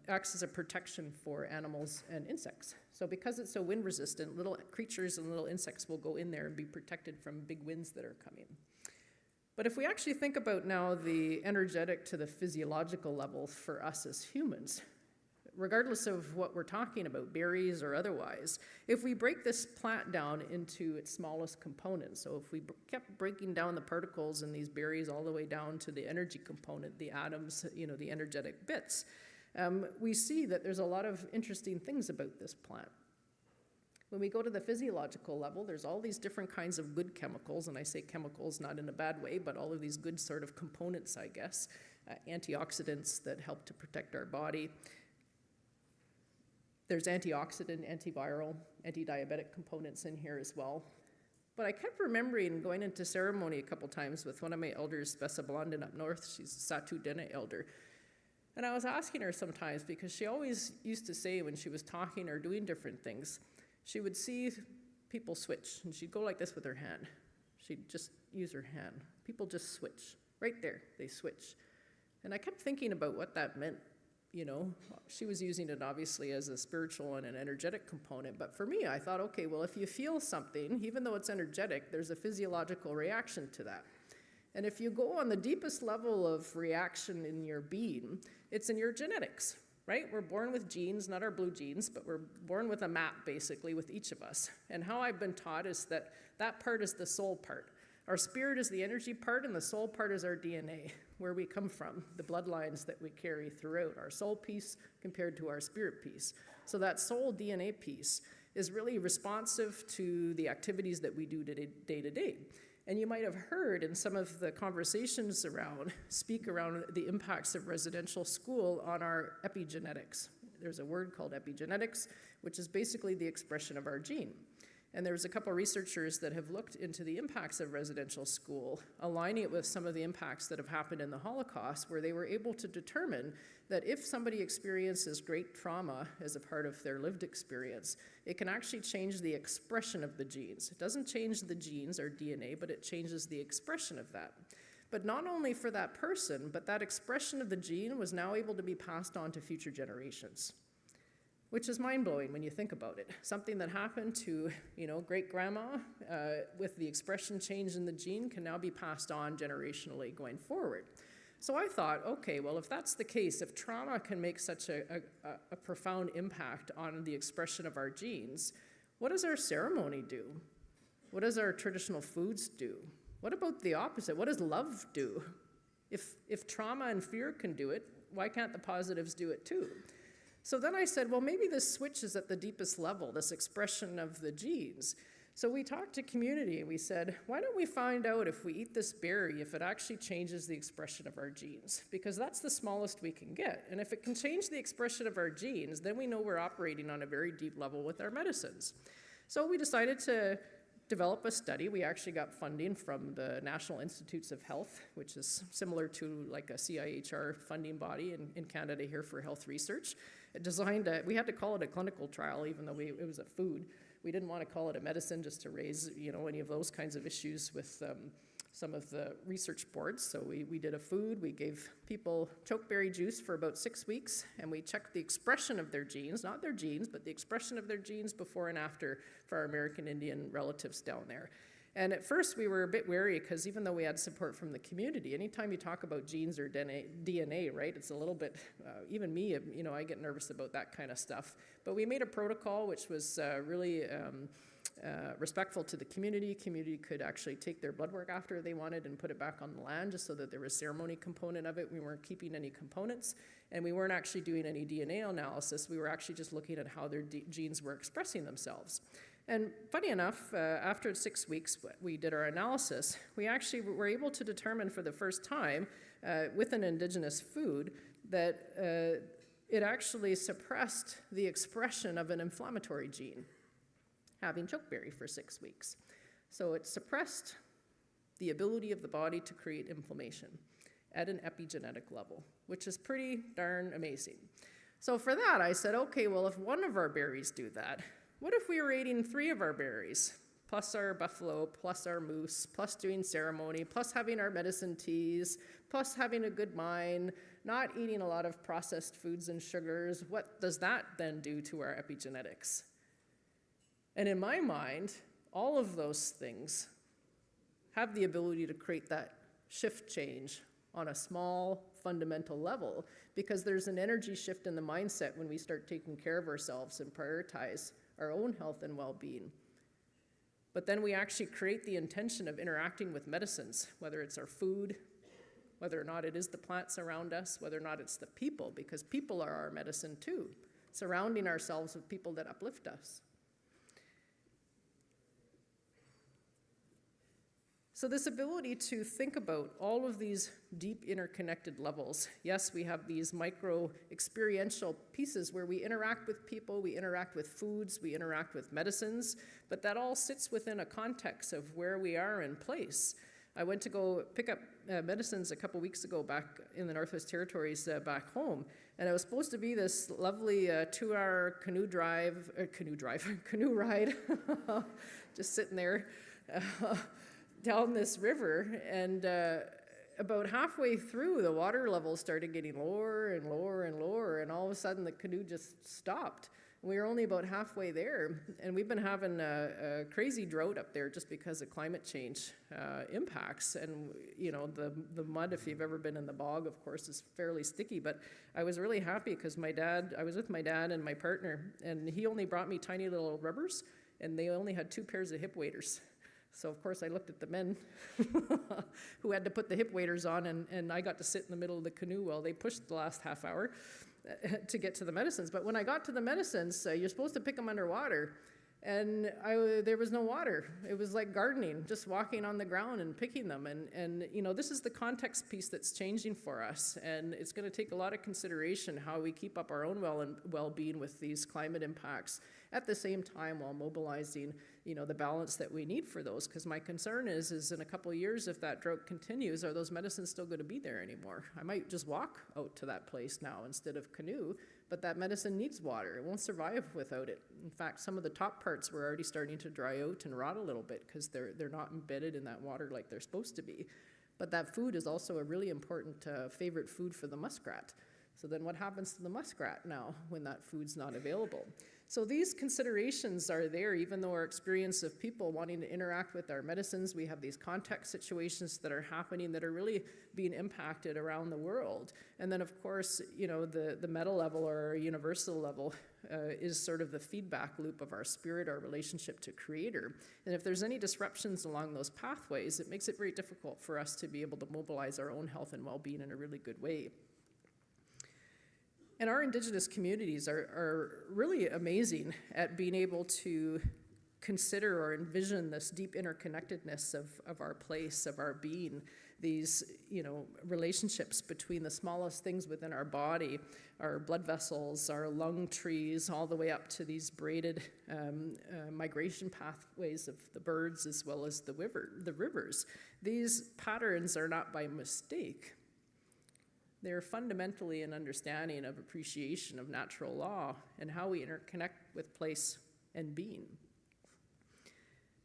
acts as a protection for animals and insects. So because it's so wind resistant, little creatures and little insects will go in there and be protected from big winds that are coming. But if we actually think about now the energetic to the physiological level for us as humans, regardless of what we're talking about, berries or otherwise, if we break this plant down into its smallest components, so if we kept breaking down the particles in these berries all the way down to the energy component, the atoms, the energetic bits, we see that there's a lot of interesting things about this plant. When we go to the physiological level, there's all these different kinds of good chemicals, and I say chemicals not in a bad way, but all of these good sort of components, I guess, antioxidants that help to protect our body. There's antioxidant, antiviral, anti-diabetic components in here as well. But I kept remembering going into ceremony a couple times with one of my elders, Bessa Blondin up north. She's a Satu Dene elder. And I was asking her sometimes, because she always used to say when she was talking or doing different things, she would see people switch, and she'd go like this with her hand. She'd just use her hand. People just switch. Right there, they switch. And I kept thinking about what that meant. She was using it obviously as a spiritual and an energetic component, but for me, I thought, okay, well, if you feel something, even though it's energetic, there's a physiological reaction to that. And if you go on the deepest level of reaction in your being, it's in your genetics, right? We're born with genes, not our blue genes, but we're born with a map, basically, with each of us. And how I've been taught is that that part is the soul part. Our spirit is the energy part, and the soul part is our DNA, where we come from, the bloodlines that we carry throughout, our soul piece compared to our spirit piece. So that soul DNA piece is really responsive to the activities that we do day to day. And you might have heard in some of the conversations around the impacts of residential school on our epigenetics. There's a word called epigenetics, which is basically the expression of our gene. And there's a couple of researchers that have looked into the impacts of residential school, aligning it with some of the impacts that have happened in the Holocaust, where they were able to determine that if somebody experiences great trauma as a part of their lived experience, it can actually change the expression of the genes. It doesn't change the genes or DNA, but it changes the expression of that. But not only for that person, but that expression of the gene was now able to be passed on to future generations, which is mind-blowing when you think about it. Something that happened to, great-grandma with the expression change in the gene can now be passed on generationally going forward. So I thought, okay, well, if that's the case, if trauma can make such a profound impact on the expression of our genes, what does our ceremony do? What does our traditional foods do? What about the opposite? What does love do? If trauma and fear can do it, why can't the positives do it too? So then I said, well, maybe this switch is at the deepest level, this expression of the genes. So we talked to community and we said, why don't we find out if we eat this berry, if it actually changes the expression of our genes? Because that's the smallest we can get. And if it can change the expression of our genes, then we know we're operating on a very deep level with our medicines. So we decided to develop a study. We actually got funding from the National Institutes of Health, which is similar to like a CIHR funding body in Canada here for health research. we had to call it a clinical trial, even though it was a food. We didn't want to call it a medicine just to raise, any of those kinds of issues with some of the research boards. So we did a food. We gave people chokeberry juice for about 6 weeks, and we checked the expression of their genes, not their genes, but the expression of their genes before and after for our American Indian relatives down there. And at first we were a bit wary because even though we had support from the community, anytime you talk about genes or DNA, right, it's a little bit, even me, I get nervous about that kind of stuff. But we made a protocol which was really respectful to the community. Community could actually take their blood work after they wanted and put it back on the land just so that there was a ceremony component of it. We weren't keeping any components, and we weren't actually doing any DNA analysis. We were actually just looking at how their genes were expressing themselves. And funny enough, after 6 weeks, we did our analysis. We actually were able to determine for the first time with an indigenous food that it actually suppressed the expression of an inflammatory gene, having chokeberry for 6 weeks. So it suppressed the ability of the body to create inflammation at an epigenetic level, which is pretty darn amazing. So for that, I said, okay, well, if one of our berries do that, what if we were eating 3 of our berries, plus our buffalo, plus our moose, plus doing ceremony, plus having our medicine teas, plus having a good mind, not eating a lot of processed foods and sugars? What does that then do to our epigenetics? And in my mind, all of those things have the ability to create that shift change on a small, fundamental level, because there's an energy shift in the mindset when we start taking care of ourselves and prioritize our own health and well-being. But then we actually create the intention of interacting with medicines, whether it's our food, whether or not it is the plants around us, whether or not it's the people, because people are our medicine too, surrounding ourselves with people that uplift us. So this ability to think about all of these deep interconnected levels. Yes, we have these micro experiential pieces where we interact with people, we interact with foods, we interact with medicines, but that all sits within a context of where we are in place. I went to go pick up medicines a couple weeks ago back in the Northwest Territories back home, and it was supposed to be this lovely 2-hour canoe ride, just sitting there down this river, and about halfway through, the water level started getting lower and lower and lower, and all of a sudden the canoe just stopped. We were only about halfway there, and we've been having a crazy drought up there just because of climate change impacts. And the mud, if you've ever been in the bog, of course, is fairly sticky. But I was really happy because I was with my dad and my partner, and he only brought me tiny little rubbers, and they only had 2 pairs of hip waders. So, of course, I looked at the men who had to put the hip waders on, and I got to sit in the middle of the canoe while they pushed the last half hour to get to the medicines. But when I got to the medicines, you're supposed to pick them underwater, and there was no water. It was like gardening, just walking on the ground and picking them. And this is the context piece that's changing for us, and it's going to take a lot of consideration how we keep up our own well-being with these climate impacts at the same time while mobilizing the balance that we need for those. Because my concern is in a couple of years, if that drought continues, are those medicines still going to be there anymore? I might just walk out to that place now instead of canoe, but that medicine needs water. It won't survive without it. In fact, some of the top parts were already starting to dry out and rot a little bit because they're not embedded in that water like they're supposed to be. But that food is also a really important favorite food for the muskrat. So then what happens to the muskrat now when that food's not available? So these considerations are there, even though our experience of people wanting to interact with our medicines, we have these context situations that are happening that are really being impacted around the world. And then, of course, the meta level or universal level is sort of the feedback loop of our spirit, our relationship to Creator. And if there's any disruptions along those pathways, it makes it very difficult for us to be able to mobilize our own health and well-being in a really good way. And our Indigenous communities are really amazing at being able to consider or envision this deep interconnectedness of our place, of our being, these relationships between the smallest things within our body, our blood vessels, our lung trees, all the way up to these braided migration pathways of the birds as well as the rivers. These patterns are not by mistake. They're fundamentally an understanding of appreciation of natural law and how we interconnect with place and being.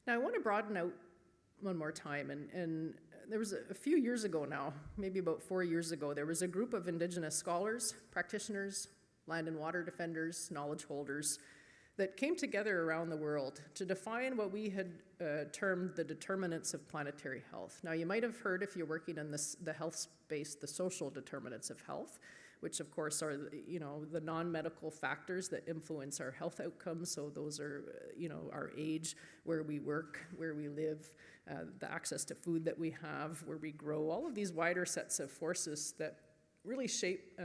Now, I want to broaden out one more time, and there was a few years ago now, maybe about 4 years ago, there was a group of Indigenous scholars, practitioners, land and water defenders, knowledge holders, that came together around the world to define what we had termed the determinants of planetary health. Now, you might have heard, if you're working in the health space, the social determinants of health, which of course are, the non-medical factors that influence our health outcomes. So those are, our age, where we work, where we live, the access to food that we have, where we grow, all of these wider sets of forces that really shape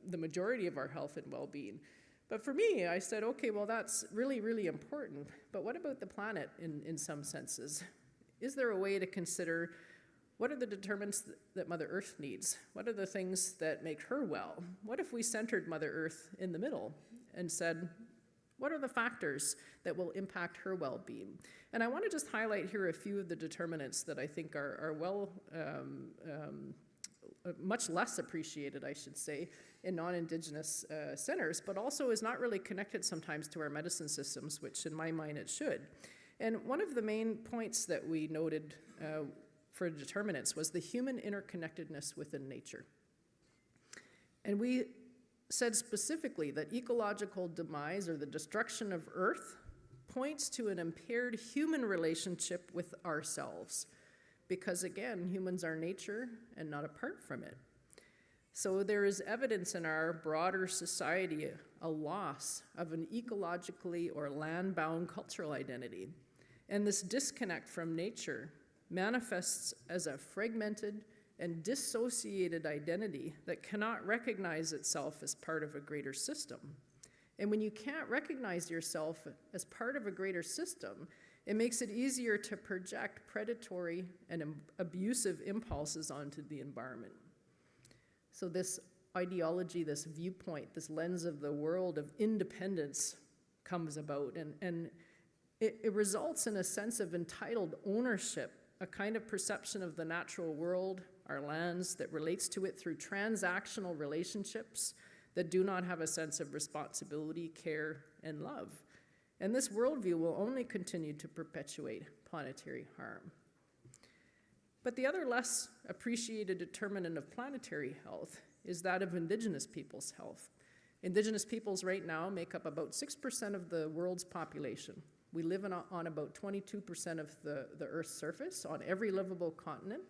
the majority of our health and well-being. But for me, I said, okay, well, that's really, really important. But what about the planet in some senses? Is there a way to consider what are the determinants that Mother Earth needs? What are the things that make her well? What if we centered Mother Earth in the middle and said, what are the factors that will impact her well-being? And I want to just highlight here a few of the determinants that I think are much less appreciated, I should say, in non-Indigenous centers, but also is not really connected sometimes to our medicine systems, which in my mind it should. And one of the main points that we noted for determinants was the human interconnectedness within nature. And we said specifically that ecological demise, or the destruction of Earth, points to an impaired human relationship with ourselves. Because again, humans are nature and not apart from it. So there is evidence in our broader society, a loss of an ecologically or land-bound cultural identity. And this disconnect from nature manifests as a fragmented and dissociated identity that cannot recognize itself as part of a greater system. And when you can't recognize yourself as part of a greater system, it makes it easier to project predatory and abusive impulses onto the environment. So this ideology, this viewpoint, this lens of the world of independence comes about, and it results in a sense of entitled ownership, a kind of perception of the natural world, our lands, that relates to it through transactional relationships that do not have a sense of responsibility, care, and love. And this worldview will only continue to perpetuate planetary harm. But the other less appreciated determinant of planetary health is that of Indigenous peoples' health. Indigenous peoples right now make up about 6% of the world's population. We live on about 22% of the Earth's surface, on every livable continent.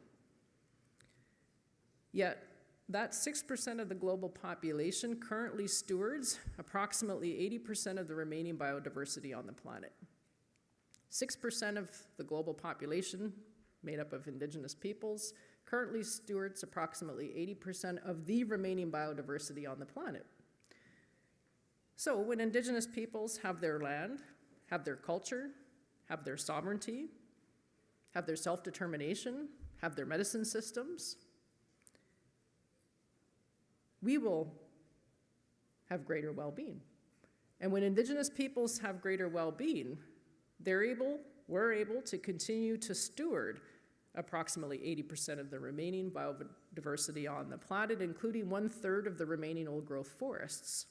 Yet, that 6% of the global population currently stewards approximately 80% of the remaining biodiversity on the planet. 6% of the global population, made up of Indigenous peoples, currently stewards approximately 80% of the remaining biodiversity on the planet. So when Indigenous peoples have their land, have their culture, have their sovereignty, have their self-determination, have their medicine systems, we will have greater well-being. And when Indigenous peoples have greater well-being, we're able to continue to steward approximately 80% of the remaining biodiversity on the planet, including 1/3 of the remaining old-growth forests.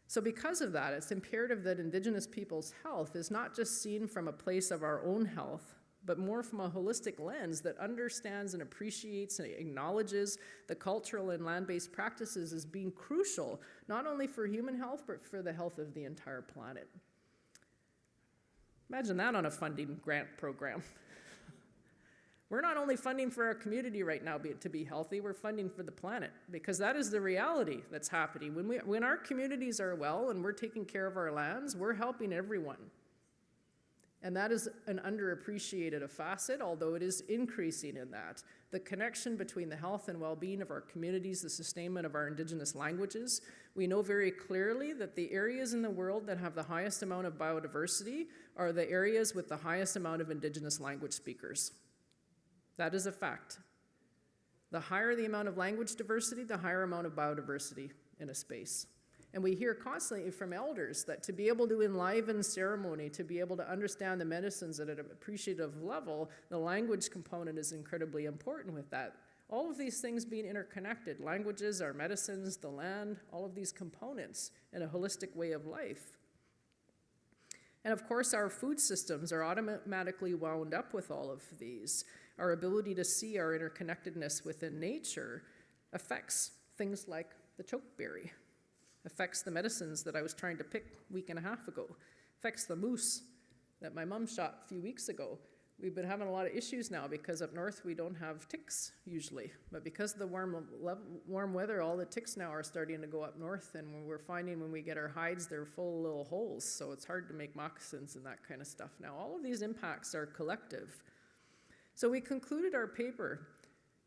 So because of that, it's imperative that Indigenous peoples' health is not just seen from a place of our own health, but more from a holistic lens that understands and appreciates and acknowledges the cultural and land-based practices as being crucial, not only for human health, but for the health of the entire planet. Imagine that on a funding grant program. We're not only funding for our community right now to be healthy, we're funding for the planet, because that is the reality that's happening. When our communities are well and we're taking care of our lands, we're helping everyone. And that is an underappreciated facet, although it is increasing in that. The connection between the health and well-being of our communities, the sustainment of our Indigenous languages. We know very clearly that the areas in the world that have the highest amount of biodiversity are the areas with the highest amount of Indigenous language speakers. That is a fact. The higher the amount of language diversity, the higher amount of biodiversity in a space. And we hear constantly from elders that to be able to enliven ceremony, to be able to understand the medicines at an appreciative level, the language component is incredibly important with that. All of these things being interconnected, languages, our medicines, the land, all of these components in a holistic way of life. And of course, our food systems are automatically wound up with all of these. Our ability to see our interconnectedness within nature affects things like the chokeberry, affects the medicines that I was trying to pick a week and a half ago, affects the moose that my mom shot a few weeks ago. We've been having a lot of issues now because up north we don't have ticks usually. But because of the warm weather, all the ticks now are starting to go up north, and we're finding when we get our hides, they're full of little holes, so it's hard to make moccasins and that kind of stuff. Now, all of these impacts are collective. So we concluded our paper,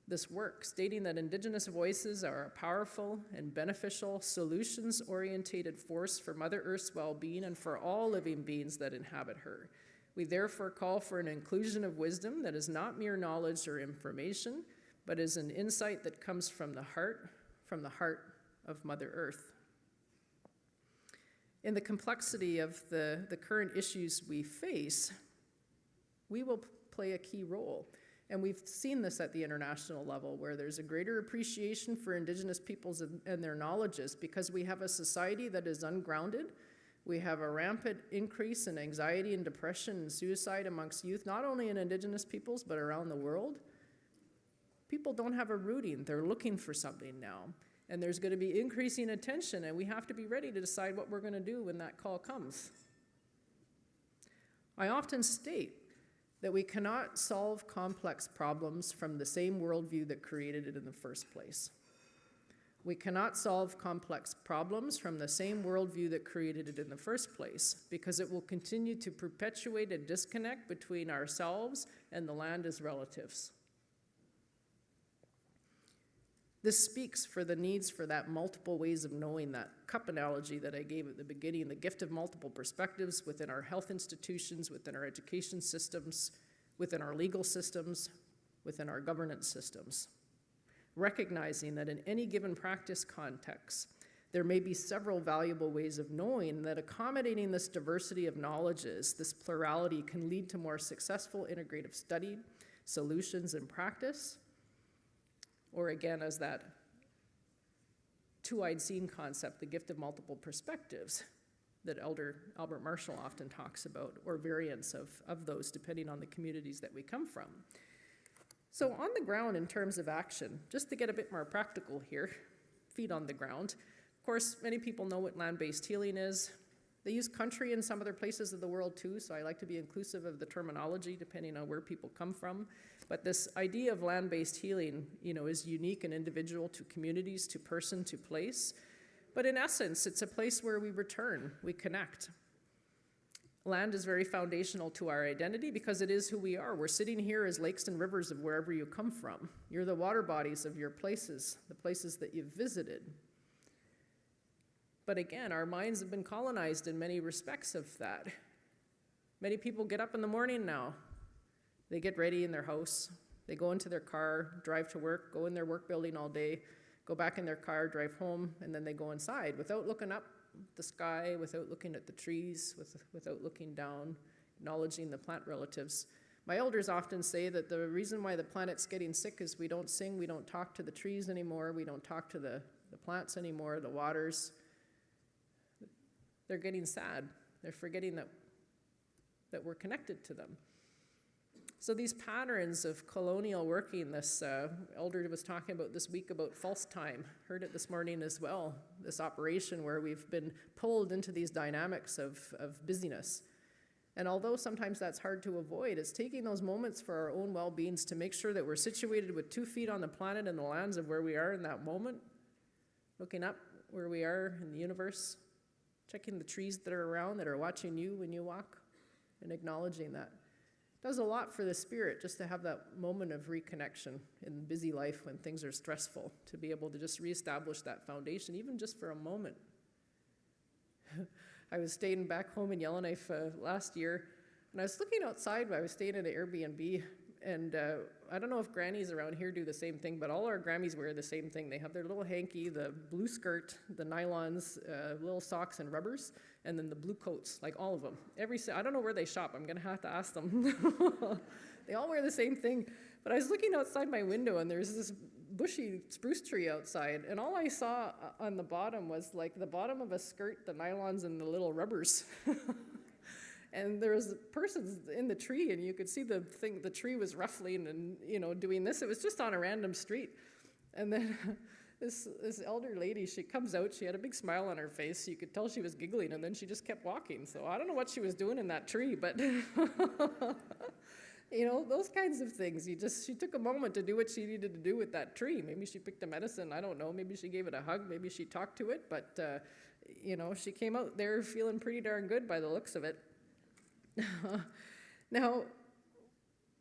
this work, stating that Indigenous voices are a powerful and beneficial, solutions-oriented force for Mother Earth's well-being and for all living beings that inhabit her. We therefore call for an inclusion of wisdom that is not mere knowledge or information, but is an insight that comes from the heart of Mother Earth. In the complexity of the current issues we face, we will play a key role. And we've seen this at the international level, where there's a greater appreciation for Indigenous peoples and their knowledges, because we have a society that is ungrounded. We have a rampant increase in anxiety and depression and suicide amongst youth, not only in Indigenous peoples, but around the world. People don't have a rooting. They're looking for something now. And there's going to be increasing attention, and we have to be ready to decide what we're going to do when that call comes. I often state that we cannot solve complex problems from the same worldview that created it in the first place. We cannot solve complex problems from the same worldview that created it in the first place, because it will continue to perpetuate a disconnect between ourselves and the land as relatives. This speaks for the needs for that multiple ways of knowing, that cup analogy that I gave at the beginning, the gift of multiple perspectives within our health institutions, within our education systems, within our legal systems, within our governance systems. Recognizing that in any given practice context, there may be several valuable ways of knowing, that accommodating this diversity of knowledges, this plurality, can lead to more successful integrative study, solutions, and practice. Or again, as that two-eyed seeing concept, the gift of multiple perspectives that Elder Albert Marshall often talks about, or variants of those depending on the communities that we come from. So on the ground in terms of action, just to get a bit more practical here, feet on the ground. Of course, many people know what land-based healing is. They use country in some other places of the world too, so I like to be inclusive of the terminology depending on where people come from. But this idea of land-based healing, is unique and individual to communities, to person, to place. But in essence, it's a place where we return, we connect. Land is very foundational to our identity because it is who we are. We're sitting here as lakes and rivers of wherever you come from. You're the water bodies of your places, the places that you've visited. But again, our minds have been colonized in many respects of that. Many people get up in the morning now. They get ready in their house. They go into their car, drive to work, go in their work building all day, go back in their car, drive home, and then they go inside without looking up the sky, without looking at the trees, without looking down, acknowledging the plant relatives. My elders often say that the reason why the planet's getting sick is we don't sing, we don't talk to the trees anymore, we don't talk to the plants anymore, the waters. They're getting sad. They're forgetting that we're connected to them. So these patterns of colonial working, this elder was talking about this week about false time, heard it this morning as well, this operation where we've been pulled into these dynamics of busyness. And although sometimes that's hard to avoid, it's taking those moments for our own well-beings to make sure that we're situated with 2 feet on the planet and the lands of where we are in that moment, looking up where we are in the universe, checking the trees that are around that are watching you when you walk, and acknowledging that. It does a lot for the spirit just to have that moment of reconnection in busy life when things are stressful, to be able to just reestablish that foundation, even just for a moment. I was staying back home in Yellowknife last year, and I was looking outside. I was staying at an Airbnb, and I don't know if grannies around here do the same thing, but all our Grammies wear the same thing. They have their little hanky, the blue skirt, the nylons, little socks and rubbers, and then the blue coats, like all of them. I don't know where they shop. I'm going to have to ask them. They all wear the same thing. But I was looking outside my window, and there's this bushy spruce tree outside, and all I saw on the bottom was like the bottom of a skirt, the nylons, and the little rubbers. And there was persons in the tree, and you could see the tree was ruffling and, doing this. It was just on a random street. And then this elder lady, she comes out, she had a big smile on her face. You could tell she was giggling, and then she just kept walking. So I don't know what she was doing in that tree, but those kinds of things. She took a moment to do what she needed to do with that tree. Maybe she picked a medicine, I don't know. Maybe she gave it a hug, maybe she talked to it, but she came out there feeling pretty darn good by the looks of it. Now,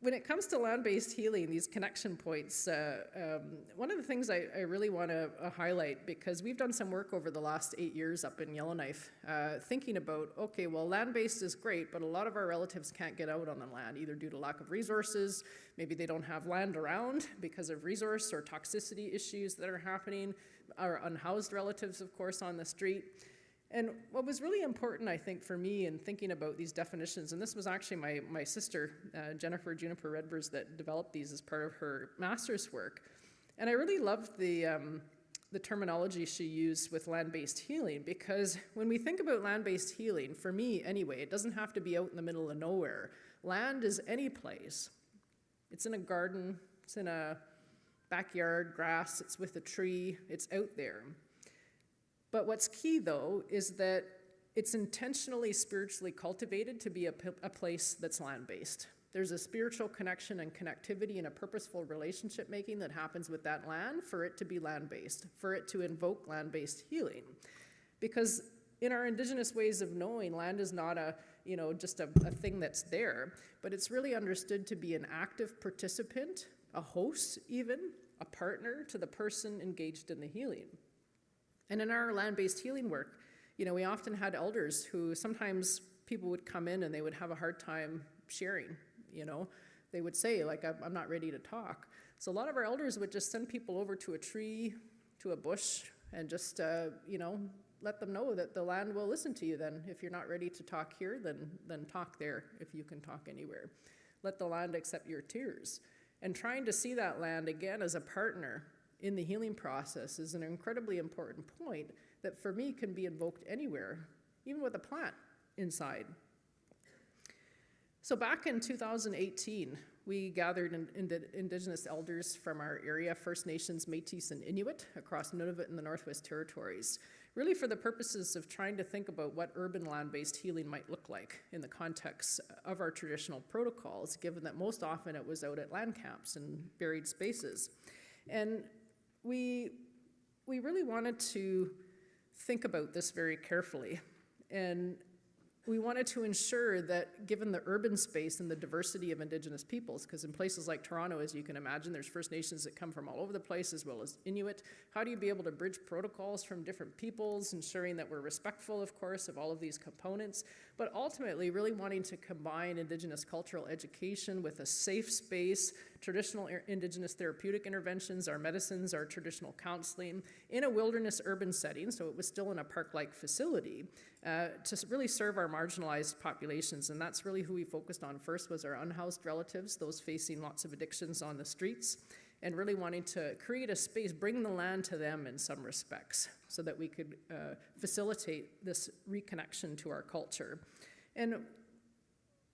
when it comes to land-based healing, these connection points, one of the things I really want to highlight, because we've done some work over the last 8 years up in Yellowknife, thinking about, okay, well, land-based is great, but a lot of our relatives can't get out on the land, either due to lack of resources, maybe they don't have land around because of resource or toxicity issues that are happening, our unhoused relatives, of course, on the street. And what was really important, I think, for me in thinking about these definitions, and this was actually my sister, Jennifer Juniper Redbers, that developed these as part of her master's work. And I really loved the terminology she used with land-based healing, because when we think about land-based healing, for me anyway, it doesn't have to be out in the middle of nowhere. Land is any place. It's in a garden, it's in a backyard, grass, it's with a tree, it's out there. But what's key, though, is that it's intentionally spiritually cultivated to be a place that's land-based. There's a spiritual connection and connectivity and a purposeful relationship making that happens with that land for it to be land-based, for it to invoke land-based healing. Because in our Indigenous ways of knowing, land is not just a thing that's there, but it's really understood to be an active participant, a host even, a partner to the person engaged in the healing. And in our land-based healing work, we often had elders who sometimes people would come in and they would have a hard time sharing, They would say, like, I'm not ready to talk. So a lot of our elders would just send people over to a tree, to a bush, and just, let them know that the land will listen to you then. If you're not ready to talk here, then talk there if you can talk anywhere. Let the land accept your tears. And trying to see that land again as a partner in the healing process is an incredibly important point that for me can be invoked anywhere, even with a plant inside. So back in 2018, we gathered Indigenous elders from our area, First Nations, Métis, and Inuit, across Nunavut and the Northwest Territories, really for the purposes of trying to think about what urban land-based healing might look like in the context of our traditional protocols, given that most often it was out at land camps and buried spaces. And we really wanted to think about this very carefully, and we wanted to ensure that given the urban space and the diversity of Indigenous peoples, because in places like Toronto, as you can imagine, there's First Nations that come from all over the place, as well as Inuit. How do you be able to bridge protocols from different peoples, ensuring that we're respectful, of course, of all of these components, but ultimately really wanting to combine Indigenous cultural education with a safe space, traditional Indigenous therapeutic interventions, our medicines, our traditional counseling, in a wilderness urban setting, so it was still in a park-like facility, to really serve our marginalized populations. And that's really who we focused on first, was our unhoused relatives, those facing lots of addictions on the streets, and really wanting to create a space, bring the land to them in some respects, so that we could facilitate this reconnection to our culture. And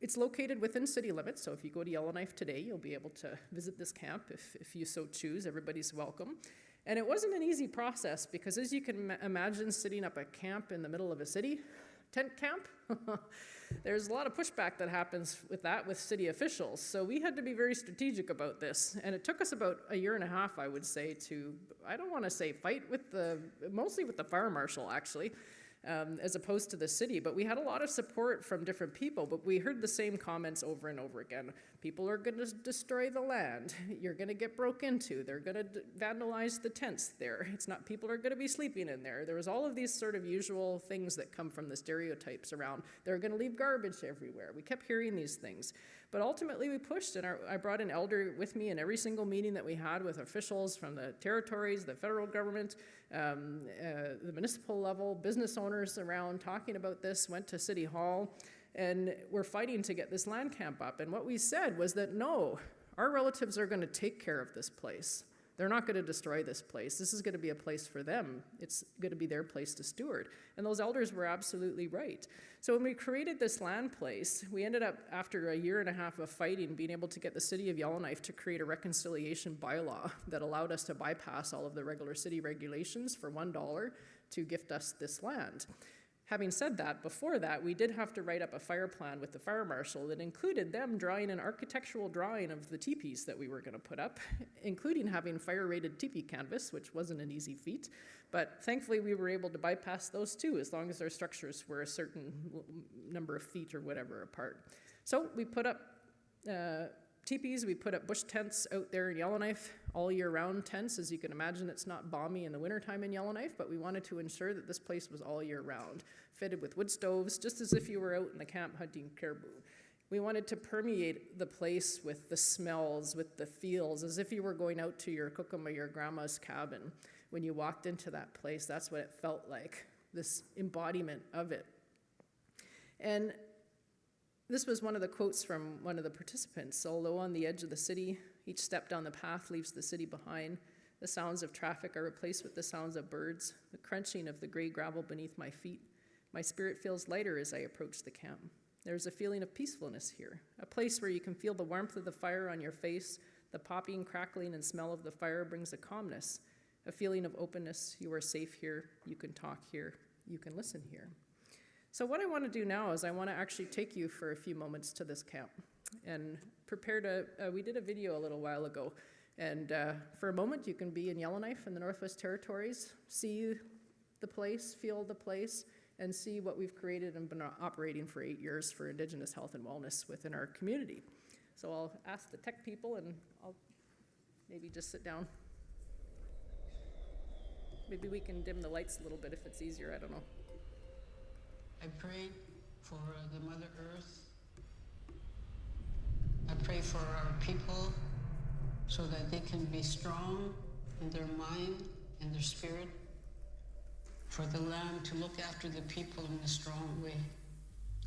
it's located within city limits, so if you go to Yellowknife today, you'll be able to visit this camp if you so choose. Everybody's welcome. And it wasn't an easy process, because as you can imagine, setting up a camp in the middle of a city, tent camp, there's a lot of pushback that happens with city officials. So we had to be very strategic about this. And it took us about a year and a half, I would say, to, I don't want to say fight mostly with the fire marshal, actually, as opposed to the city. But we had a lot of support from different people, but we heard the same comments over and over again. People are going to destroy the land. You're going to get broke into. They're going to vandalize the tents there. People are going to be sleeping in there. There was all of these sort of usual things that come from the stereotypes around. They're going to leave garbage everywhere. We kept hearing these things. But ultimately we pushed, and I brought an elder with me in every single meeting that we had with officials from the territories, the federal government, the municipal level, business owners around talking about this, went to City Hall. And we're fighting to get this land camp up. And what we said was that no, our relatives are going to take care of this place. They're not going to destroy this place. This is going to be a place for them. It's going to be their place to steward. And those elders were absolutely right. So when we created this land place, we ended up, after a year and a half of fighting, being able to get the city of Yellowknife to create a reconciliation bylaw that allowed us to bypass all of the regular city regulations for $1 to gift us this land. Having said that, before that, we did have to write up a fire plan with the fire marshal that included them drawing an architectural drawing of the teepees that we were going to put up, including having fire-rated teepee canvas, which wasn't an easy feat. But thankfully, we were able to bypass those too, as long as our structures were a certain number of feet or whatever apart. So we put up teepees, we put up bush tents out there in Yellowknife, all year round tents. As you can imagine, it's not balmy in the wintertime in Yellowknife, but we wanted to ensure that this place was all year round, fitted with wood stoves, just as if you were out in the camp hunting caribou. We wanted to permeate the place with the smells, with the feels, as if you were going out to your kokum or your grandma's cabin. When you walked into that place, that's what it felt like, this embodiment of it. And this was one of the quotes from one of the participants. Although on the edge of the city, each step down the path leaves the city behind. The sounds of traffic are replaced with the sounds of birds, the crunching of the gray gravel beneath my feet. My spirit feels lighter as I approach the camp. There's a feeling of peacefulness here, a place where you can feel the warmth of the fire on your face. The popping, crackling, and smell of the fire brings a calmness, a feeling of openness. You are safe here, you can talk here, you can listen here. So what I want to do now is I want to actually take you for a few moments to this camp and prepare to, we did a video a little while ago, and for a moment you can be in Yellowknife in the Northwest Territories, see the place, feel the place, and see what we've created and been operating for 8 years for Indigenous health and wellness within our community. So I'll ask the tech people and I'll maybe just sit down. Maybe we can dim the lights a little bit if it's easier, I don't know. I pray for the Mother Earth. I pray for our people so that they can be strong in their mind and their spirit, for the land to look after the people in a strong way.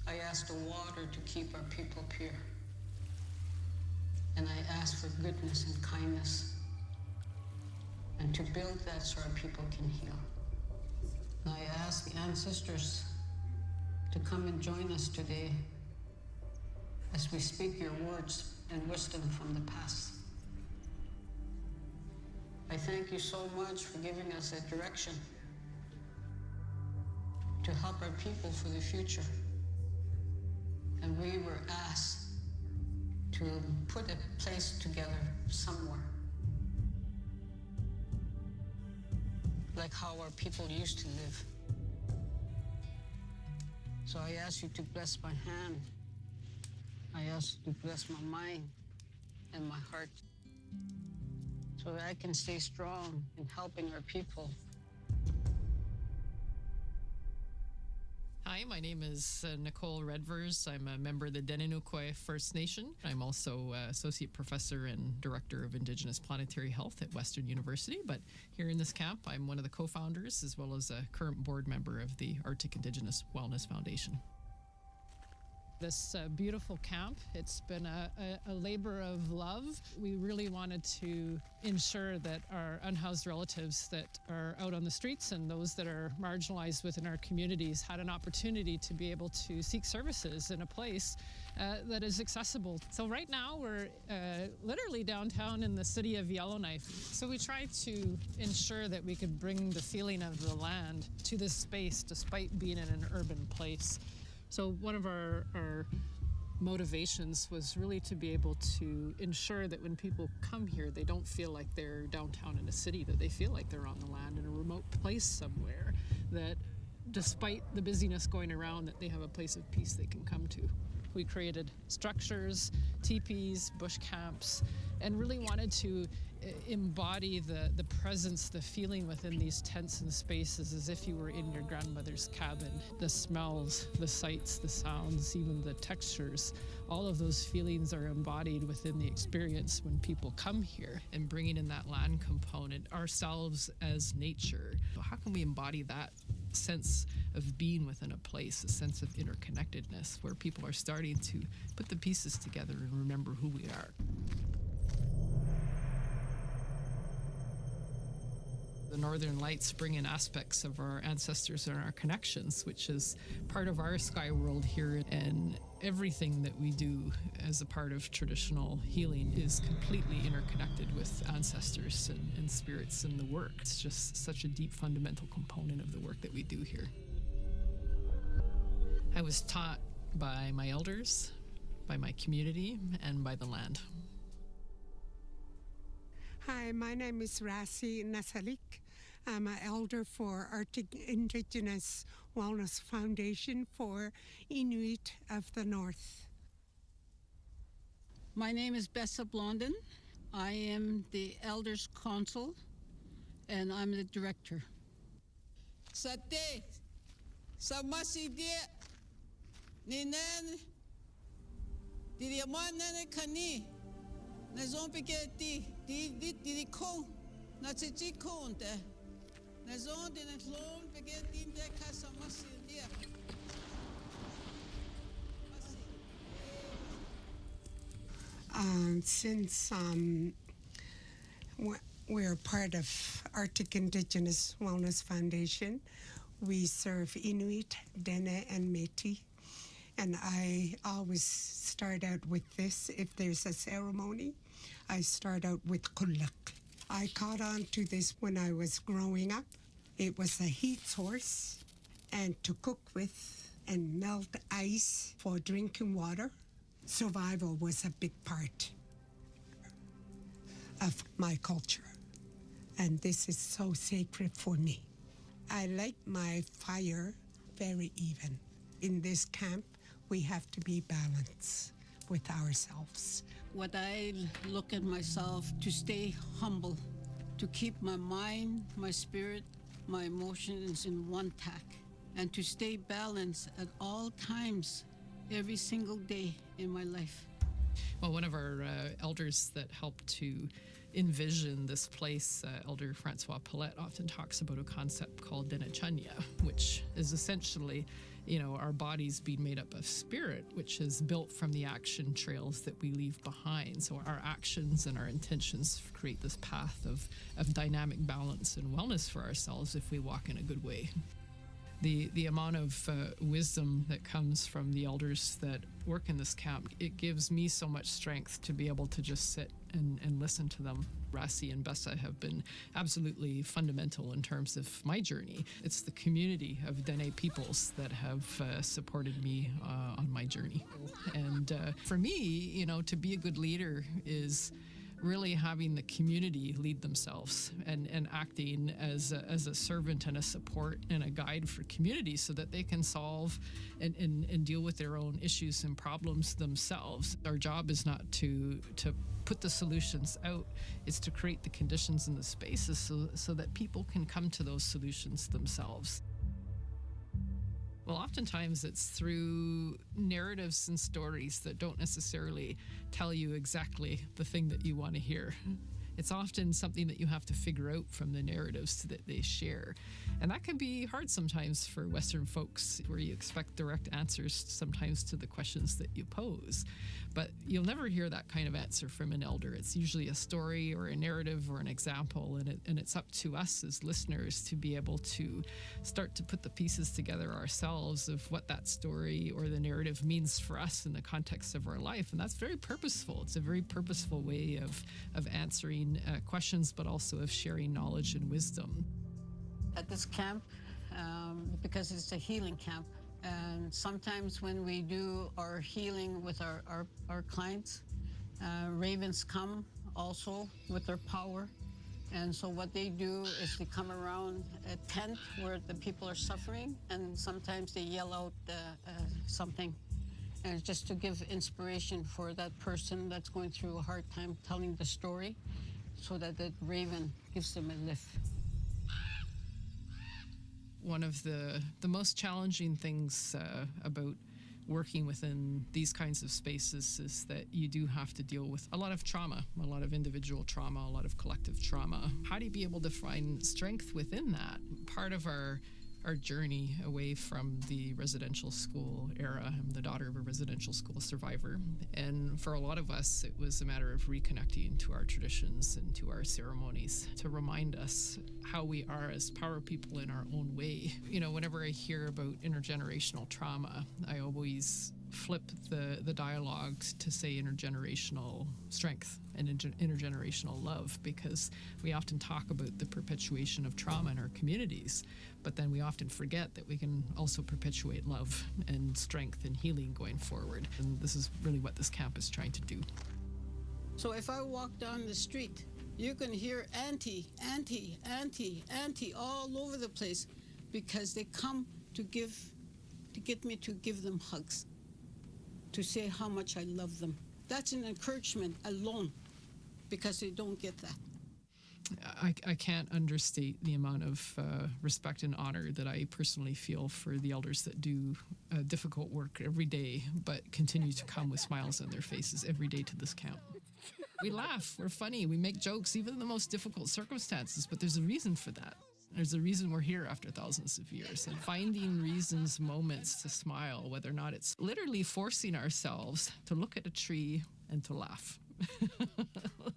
I ask the water to keep our people pure. And I ask for goodness and kindness, and to build that so our people can heal. And I ask the ancestors to come and join us today as we speak your words and wisdom from the past. I thank you so much for giving us a direction to help our people for the future. And we were asked to put a place together somewhere, like how our people used to live. So I ask you to bless my hand. I ask you to bless my mind and my heart so that I can stay strong in helping our people. Hi, my name is Nicole Redvers. I'm a member of the Denenukwe First Nation. I'm also Associate Professor and Director of Indigenous Planetary Health at Western University. But here in this camp, I'm one of the co-founders as well as a current board member of the Arctic Indigenous Wellness Foundation. This beautiful camp, it's been a labor of love. We really wanted to ensure that our unhoused relatives that are out on the streets and those that are marginalized within our communities had an opportunity to be able to seek services in a place that is accessible. So right now we're literally downtown in the city of Yellowknife. So we tried to ensure that we could bring the feeling of the land to this space despite being in an urban place. So one of our motivations was really to be able to ensure that when people come here, they don't feel like they're downtown in a city, that they feel like they're on the land in a remote place somewhere, that despite the busyness going around, that they have a place of peace they can come to. We created structures, teepees, bush camps, and really wanted to embody the presence, the feeling within these tents and spaces as if you were in your grandmother's cabin. The smells, the sights, the sounds, even the textures, all of those feelings are embodied within the experience when people come here. And bringing in that land component, ourselves as nature. So how can we embody that sense of being within a place, a sense of interconnectedness, where people are starting to put the pieces together and remember who we are. The Northern Lights bring in aspects of our ancestors and our connections, which is part of our sky world here. And everything that we do as a part of traditional healing is completely interconnected with ancestors and spirits in the work. It's just such a deep fundamental component of the work that we do here. I was taught by my elders, by my community, and by the land. Hi, my name is Rasi Nasalik. I'm an elder for Arctic Indigenous Wellness Foundation for Inuit of the North. My name is Bessa Blondin. I am the Elders Council, and I'm the director. Sate, samaside, ninan, diriamana kani, nazompiketi, di kong, natsichi konte, nazon di natlon piketi de kasamasidia. Since we're part of Arctic Indigenous Wellness Foundation, we serve Inuit, Dene, and Métis. And I always start out with this. If there's a ceremony, I start out with kulak. I caught on to this when I was growing up. It was a heat source and to cook with and melt ice for drinking water. Survival was a big part of my culture. And this is so sacred for me. I like my fire very even. In this camp, we have to be balanced with ourselves. What I look at myself to stay humble, to keep my mind, my spirit, my emotions in one tack, and to stay balanced at all times, every single day in my life. Well, one of our elders that helped to envision this place, Elder Francois Paulette, often talks about a concept called Denechanya, which is essentially, our bodies being made up of spirit, which is built from the action trails that we leave behind. So our actions and our intentions create this path of dynamic balance and wellness for ourselves if we walk in a good way. The amount of wisdom that comes from the elders that work in this camp, it gives me so much strength to be able to just sit and listen to them. Rasi and Bessa have been absolutely fundamental in terms of my journey. It's the community of Dene peoples that have supported me on my journey. And for me, to be a good leader is really having the community lead themselves and acting as a servant and a support and a guide for community so that they can solve and deal with their own issues and problems themselves. Our job is not to put the solutions out, it's to create the conditions and the spaces so that people can come to those solutions themselves. Well, oftentimes it's through narratives and stories that don't necessarily tell you exactly the thing that you want to hear. It's often something that you have to figure out from the narratives that they share. And that can be hard sometimes for Western folks, where you expect direct answers sometimes to the questions that you pose. But you'll never hear that kind of answer from an elder. It's usually a story or a narrative or an example, and it's up to us as listeners to be able to start to put the pieces together ourselves of what that story or the narrative means for us in the context of our life. And that's very purposeful. It's a very purposeful way of answering questions, but also of sharing knowledge and wisdom. At this camp, because it's a healing camp, and sometimes when we do our healing with our clients, ravens come also with their power. And so what they do is they come around a tent where the people are suffering, and sometimes they yell out something. And it's just to give inspiration for that person that's going through a hard time telling the story, so that the raven gives them a lift. One of the most challenging things about working within these kinds of spaces is that you do have to deal with a lot of trauma, a lot of individual trauma, a lot of collective trauma. How do you be able to find strength within that? Part of our our journey away from the residential school era. I'm the daughter of a residential school survivor. And for a lot of us, it was a matter of reconnecting to our traditions and to our ceremonies to remind us how we are as power people in our own way. You know, whenever I hear about intergenerational trauma, I always flip the dialogue to say intergenerational strength and intergenerational love, because we often talk about the perpetuation of trauma in our communities, but then we often forget that we can also perpetuate love and strength and healing going forward. And this is really what this camp is trying to do. So if I walk down the street, you can hear auntie, auntie, auntie, auntie all over the place, because they come to get me to give them hugs, to say how much I love them. That's an encouragement alone, because they don't get that. I can't understate the amount of respect and honor that I personally feel for the elders that do difficult work every day, but continue to come with smiles on their faces every day to this camp. We laugh, we're funny, we make jokes, even in the most difficult circumstances, but there's a reason for that. There's a reason we're here after thousands of years. And finding reasons, moments to smile, whether or not it's literally forcing ourselves to look at a tree and to laugh.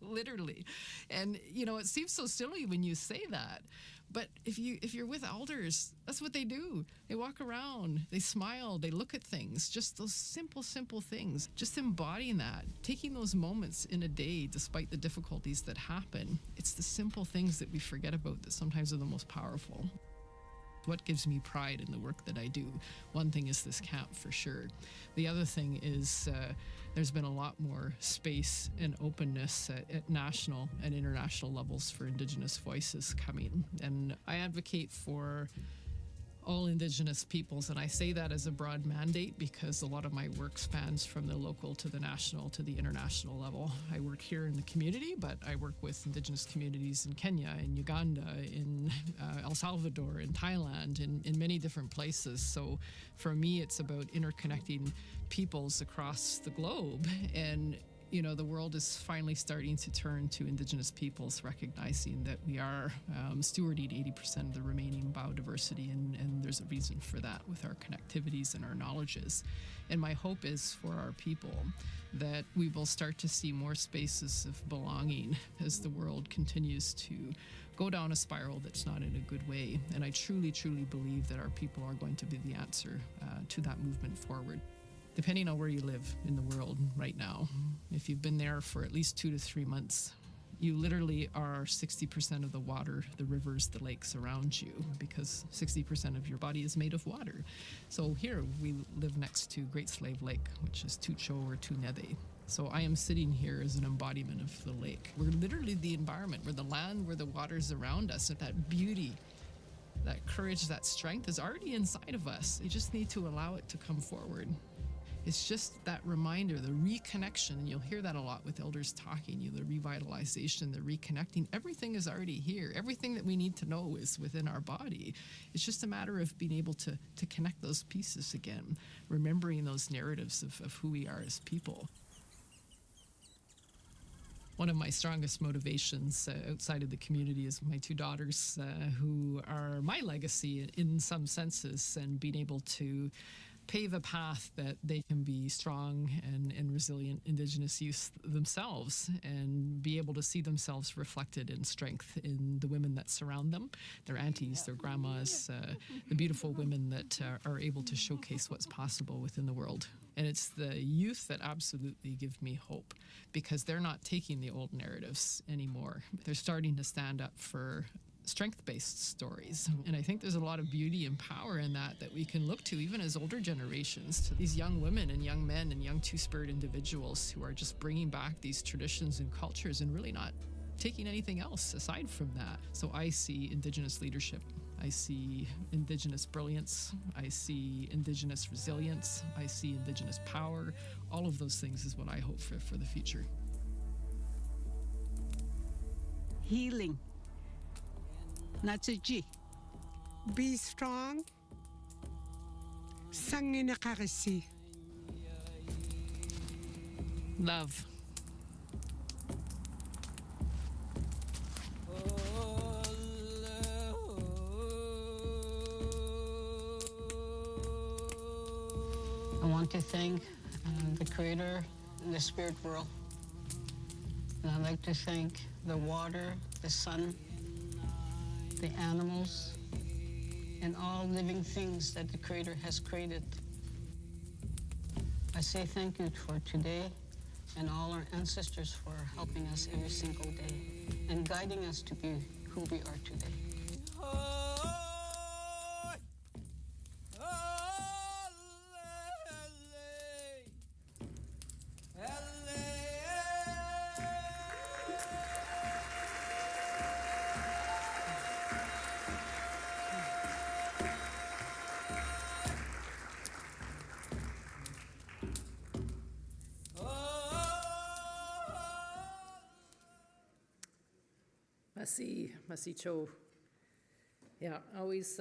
Literally. And, you know, it seems so silly when you say that. But if you're with elders, that's what they do. They walk around, they smile, they look at things, just those simple things. Just embodying that, taking those moments in a day despite the difficulties that happen. It's the simple things that we forget about that sometimes are the most powerful. What gives me pride in the work that I do? One thing is this camp, for sure. The other thing is there's been a lot more space and openness at national and international levels for Indigenous voices coming. And I advocate for all Indigenous peoples, and I say that as a broad mandate because a lot of my work spans from the local to the national to the international level. I work here in the community, but I work with Indigenous communities in Kenya, in Uganda, in El Salvador, in Thailand, in many different places. So for me, it's about interconnecting peoples across the globe. And you know, the world is finally starting to turn to Indigenous peoples, recognizing that we are stewarding 80% of the remaining biodiversity, and there's a reason for that with our connectivities and our knowledges. And my hope is for our people that we will start to see more spaces of belonging as the world continues to go down a spiral that's not in a good way. And I truly believe that our people are going to be the answer to that movement forward. Depending on where you live in the world right now, if you've been there for at least 2 to 3 months, you literally are 60% of the water, the rivers, the lakes around you, because 60% of your body is made of water. So here we live next to Great Slave Lake, which is Tucho or Tunede. So I am sitting here as an embodiment of the lake. We're literally the environment, we're the land, we're the waters around us, and that beauty, that courage, that strength is already inside of us. You just need to allow it to come forward. It's just that reminder, the reconnection, and you'll hear that a lot with elders talking, the revitalization, the reconnecting. Everything is already here. Everything that we need to know is within our body. It's just a matter of being able to connect those pieces again, remembering those narratives of who we are as people. One of my strongest motivations outside of the community is my 2 daughters, who are my legacy in some senses, and being able to pave a path that they can be strong and resilient Indigenous youth themselves, and be able to see themselves reflected in strength in the women that surround them, their aunties, their grandmas, the beautiful women that are able to showcase what's possible within the world. And it's the youth that absolutely give me hope, because they're not taking the old narratives anymore. They're starting to stand up for strength-based stories. And I think there's a lot of beauty and power in that we can look to even as older generations, to these young women and young men and young two-spirit individuals who are just bringing back these traditions and cultures and really not taking anything else aside from that. So I see Indigenous leadership. I see Indigenous brilliance. I see Indigenous resilience. I see Indigenous power. All of those things is what I hope for the future. Healing. Natsuji. Be strong. Sangin nakakasi. Love. want to thank the Creator and the spirit world. And I'd like to thank the water, the sun, the animals, and all living things that the Creator has created. I say thank you for today and all our ancestors for helping us every single day and guiding us to be who we are today. Masi Cho. Yeah, always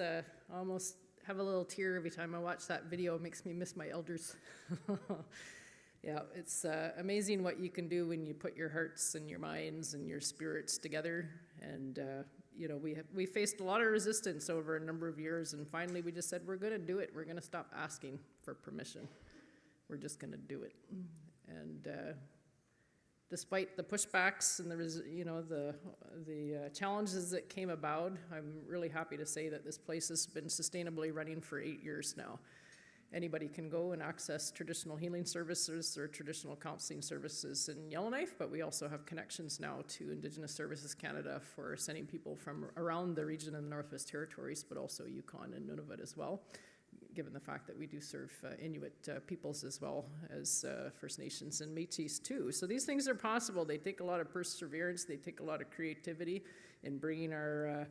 almost have a little tear every time I watch that video. It makes me miss my elders. Yeah, it's amazing what you can do when you put your hearts and your minds and your spirits together. And you know, we faced a lot of resistance over a number of years, and finally we just said, we're going to do it. We're going to stop asking for permission. We're just going to do it. And despite the pushbacks and the challenges that came about, I'm really happy to say that this place has been sustainably running for 8 years now. Anybody can go and access traditional healing services or traditional counseling services in Yellowknife, but we also have connections now to Indigenous Services Canada for sending people from around the region in the Northwest Territories, but also Yukon and Nunavut as well, given the fact that we do serve Inuit peoples as well as First Nations and Métis too. So these things are possible. They take a lot of perseverance. They take a lot of creativity in bringing our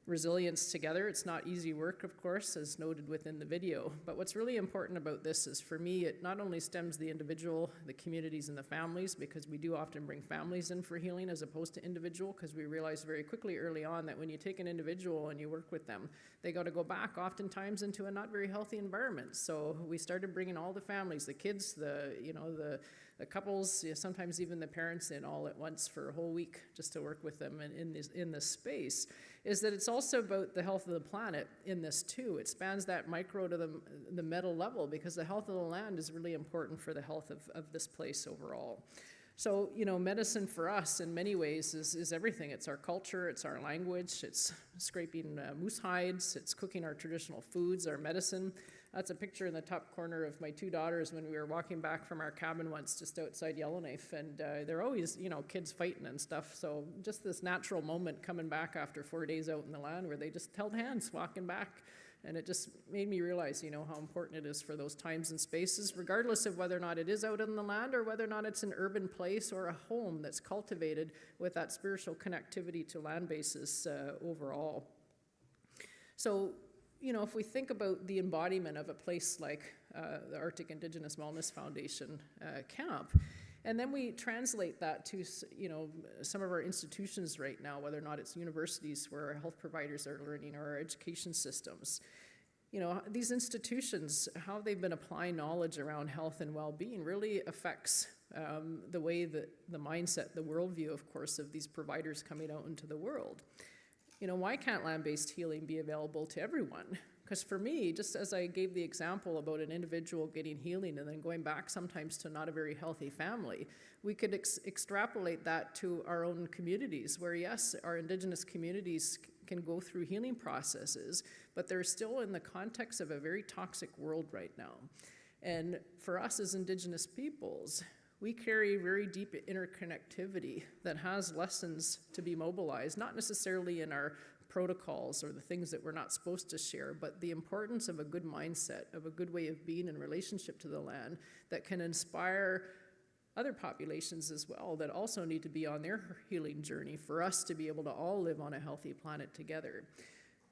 resilience together. It's not easy work, of course, as noted within the video. But what's really important about this is, for me, it not only stems the individual, the communities, and the families, because we do often bring families in for healing as opposed to individual, because we realized very quickly early on that when you take an individual and you work with them, they got to go back oftentimes into a not very healthy environment. So we started bringing all the families, the kids, the couples, sometimes even the parents in all at once for a whole week just to work with them in this space. Is that it's also about the health of the planet in this too. It spans that micro to the metal level, because the health of the land is really important for the health of this place overall. So, medicine for us in many ways is everything. It's our culture, it's our language, it's scraping moose hides, it's cooking our traditional foods, our medicine. That's a picture in the top corner of my two daughters when we were walking back from our cabin once just outside Yellowknife. And they're always, kids fighting and stuff. So just this natural moment coming back after 4 days out in the land where they just held hands walking back. And it just made me realize, how important it is for those times and spaces, regardless of whether or not it is out in the land or whether or not it's an urban place or a home that's cultivated with that spiritual connectivity to land bases overall. So, if we think about the embodiment of a place like the Arctic Indigenous Wellness Foundation camp, and then we translate that to, some of our institutions right now, whether or not it's universities where our health providers are learning or our education systems. These institutions, how they've been applying knowledge around health and well-being really affects the way that the mindset, the worldview, of course, of these providers coming out into the world. Why can't land-based healing be available to everyone? Because for me, just as I gave the example about an individual getting healing and then going back sometimes to not a very healthy family, we could extrapolate that to our own communities where, yes, our Indigenous communities can go through healing processes, but they're still in the context of a very toxic world right now. And for us as Indigenous peoples, we carry very deep interconnectivity that has lessons to be mobilized, not necessarily in our protocols or the things that we're not supposed to share, but the importance of a good mindset, of a good way of being in relationship to the land that can inspire other populations as well that also need to be on their healing journey for us to be able to all live on a healthy planet together.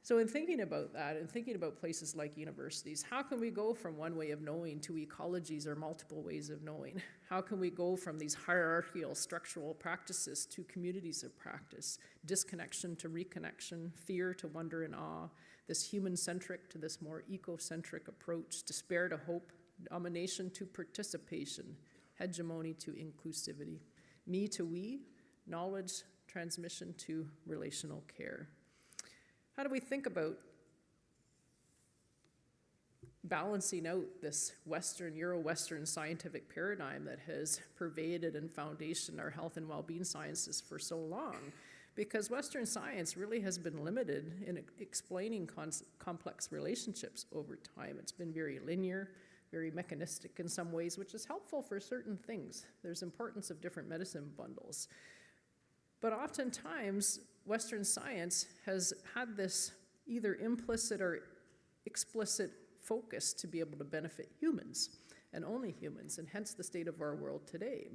So in thinking about that and thinking about places like universities, how can we go from one way of knowing to ecologies or multiple ways of knowing? How can we go from these hierarchical structural practices to communities of practice, disconnection to reconnection, fear to wonder and awe, this human-centric to this more eco-centric approach, despair to hope, domination to participation, hegemony to inclusivity, me to we, knowledge transmission to relational care. How do we think about balancing out this Western, Euro-Western scientific paradigm that has pervaded and foundationed our health and well-being sciences for so long. Because Western science really has been limited in explaining complex relationships over time. It's been very linear, very mechanistic in some ways, which is helpful for certain things. There's importance of different medicine bundles. But oftentimes, Western science has had this either implicit or explicit focus to be able to benefit humans, and only humans, and hence the state of our world today.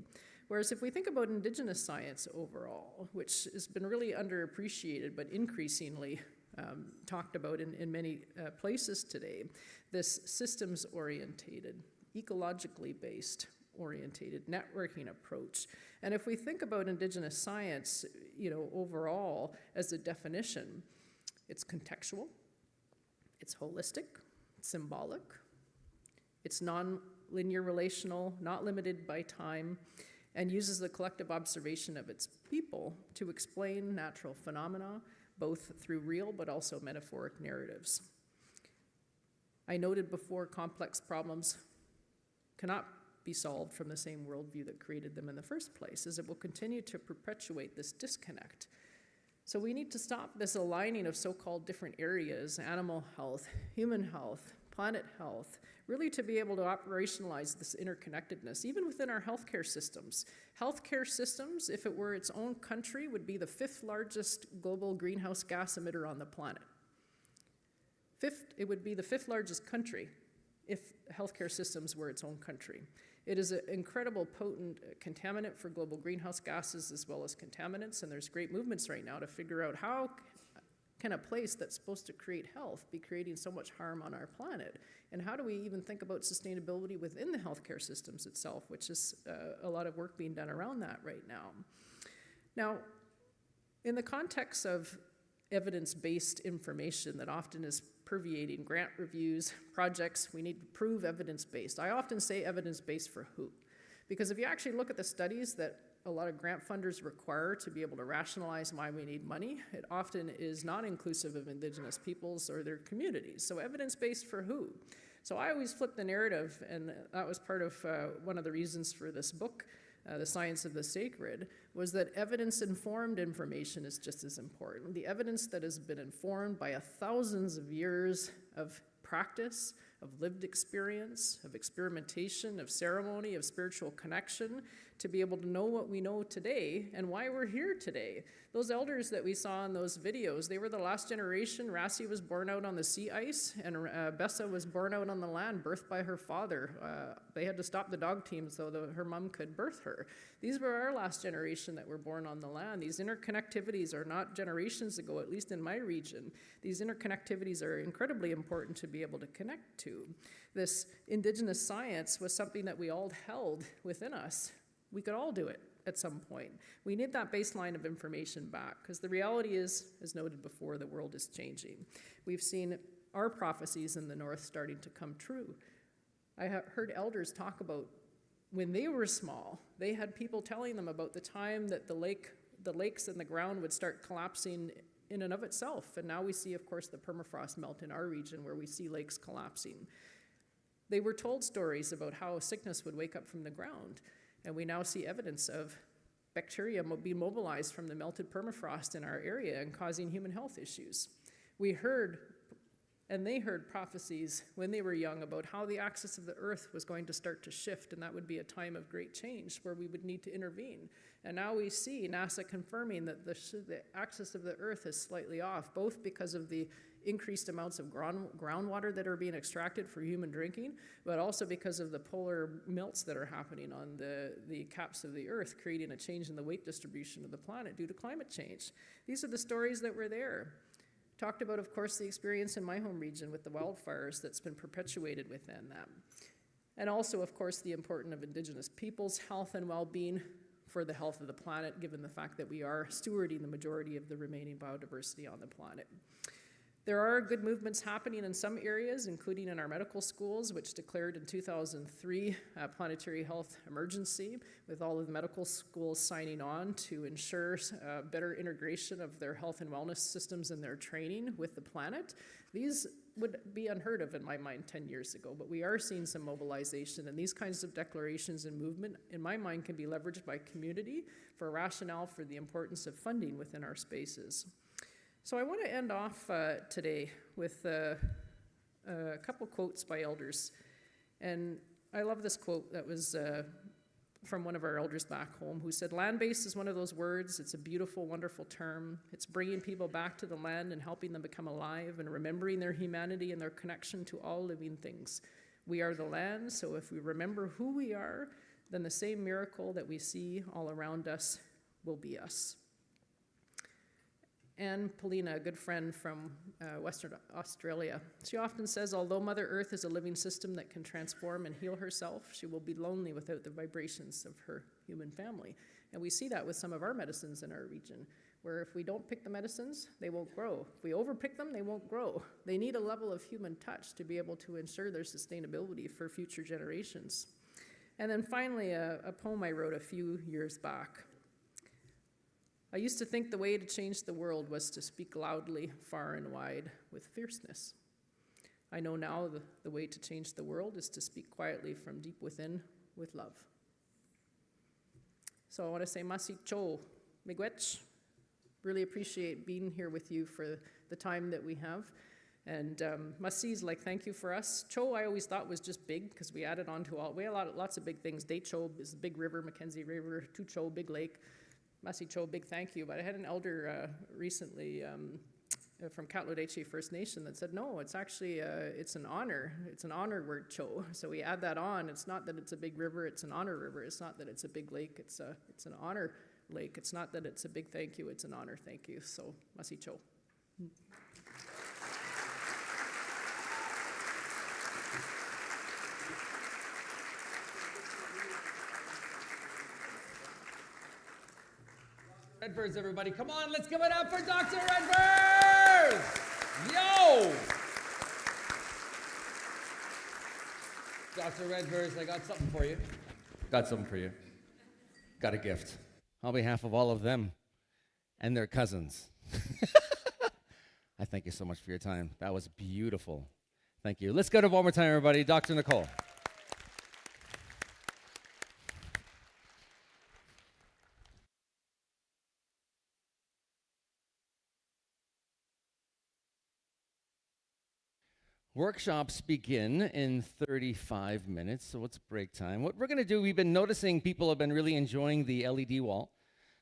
Whereas if we think about Indigenous science overall, which has been really underappreciated but increasingly talked about in many places today, this systems-orientated, ecologically based orientated networking approach. And if we think about Indigenous science, overall as a definition, it's contextual, it's holistic, it's symbolic, it's non-linear relational, not limited by time, and uses the collective observation of its people to explain natural phenomena, both through real but also metaphoric narratives. I noted before, complex problems cannot be solved from the same worldview that created them in the first place, as it will continue to perpetuate this disconnect. So we need to stop this aligning of so-called different areas, animal health, human health, planet health, really to be able to operationalize this interconnectedness, even within our healthcare systems. Healthcare systems, if it were its own country, would be the 5th largest global greenhouse gas emitter on the planet. It would be the 5th largest country if healthcare systems were its own country. It is an incredible potent contaminant for global greenhouse gases as well as contaminants, and there's great movements right now to figure out how can a place that's supposed to create health be creating so much harm on our planet? And how do we even think about sustainability within the healthcare systems itself, which is a lot of work being done around that right now. Now, in the context of evidence-based information that often is permeating grant reviews, projects, we need to prove evidence-based. I often say evidence-based for who? Because if you actually look at the studies that a lot of grant funders require to be able to rationalize why we need money, it often is not inclusive of Indigenous peoples or their communities. So evidence-based for who? So I always flip the narrative, and that was part of one of the reasons for this book, The Science of the Sacred, was that evidence-informed information is just as important. The evidence that has been informed by thousands of years of practice, of lived experience, of experimentation, of ceremony, of spiritual connection, to be able to know what we know today and why we're here today. Those elders that we saw in those videos, they were the last generation. Rassi was born out on the sea ice, and Bessa was born out on the land, birthed by her father. They had to stop the dog team so her mom could birth her. These were our last generation that were born on the land. These interconnectivities are not generations ago, at least in my region. These interconnectivities are incredibly important to be able to connect to. This Indigenous science was something that we all held within us. We could all do it at some point. We need that baseline of information back, because the reality is, as noted before, the world is changing. We've seen our prophecies in the north starting to come true. I have heard elders talk about when they were small, they had people telling them about the time that the lakes and the ground would start collapsing in and of itself. And now we see, of course, the permafrost melt in our region where we see lakes collapsing. They were told stories about how sickness would wake up from the ground. And we now see evidence of bacteria being mobilized from the melted permafrost in our area and causing human health issues. We heard, and they heard prophecies when they were young about how the axis of the earth was going to start to shift, and that would be a time of great change where we would need to intervene. And now we see NASA confirming that the axis of the earth is slightly off, both because of the increased amounts of groundwater that are being extracted for human drinking, but also because of the polar melts that are happening on the caps of the earth, creating a change in the weight distribution of the planet due to climate change. These are the stories that were there. Talked about, of course, the experience in my home region with the wildfires that's been perpetuated within them. And also, of course, the importance of Indigenous peoples' health and well-being for the health of the planet, given the fact that we are stewarding the majority of the remaining biodiversity on the planet. There are good movements happening in some areas, including in our medical schools, which declared in 2003 a planetary health emergency, with all of the medical schools signing on to ensure better integration of their health and wellness systems and their training with the planet. These would be unheard of in my mind 10 years ago, but we are seeing some mobilization, and these kinds of declarations and movement, in my mind, can be leveraged by community for a rationale for the importance of funding within our spaces. So I want to end off today with a couple quotes by elders. And I love this quote that was from one of our elders back home, who said, "Land-based is one of those words. It's a beautiful, wonderful term. It's bringing people back to the land and helping them become alive and remembering their humanity and their connection to all living things. We are the land, so if we remember who we are, then the same miracle that we see all around us will be us." Anne Polina, a good friend from Western Australia, she often says, "Although Mother Earth is a living system that can transform and heal herself, she will be lonely without the vibrations of her human family." And we see that with some of our medicines in our region, where if we don't pick the medicines, they won't grow. If we overpick them, they won't grow. They need a level of human touch to be able to ensure their sustainability for future generations. And then finally, a poem I wrote a few years back. "I used to think the way to change the world was to speak loudly, far and wide, with fierceness. I know now the way to change the world is to speak quietly from deep within with love." So I want to say masi cho, miigwech. Really appreciate being here with you for the time that we have. And masi is like thank you for us. Cho I always thought was just big because we added on to lots of big things. Decho is a big river, Mackenzie River, Tucho, big lake. Masi Cho, big thank you. But I had an elder recently from Katlodeche First Nation that said, no, it's actually, it's an honor. It's an honor word, Cho. So we add that on. It's not that it's a big river, it's an honor river. It's not that it's a big lake, it's an honor lake. It's not that it's a big thank you, it's an honor thank you. So, Masi Cho. Redvers, everybody. Come on, let's give it up for Dr. Redvers! Yo! Dr. Redvers, I got something for you. Got a gift. On behalf of all of them and their cousins. I thank you so much for your time. That was beautiful. Thank you. Let's go to one more time, everybody. Dr. Nicole. Workshops begin in 35 minutes, so it's break time. What we're going to do, we've been noticing people have been really enjoying the LED wall.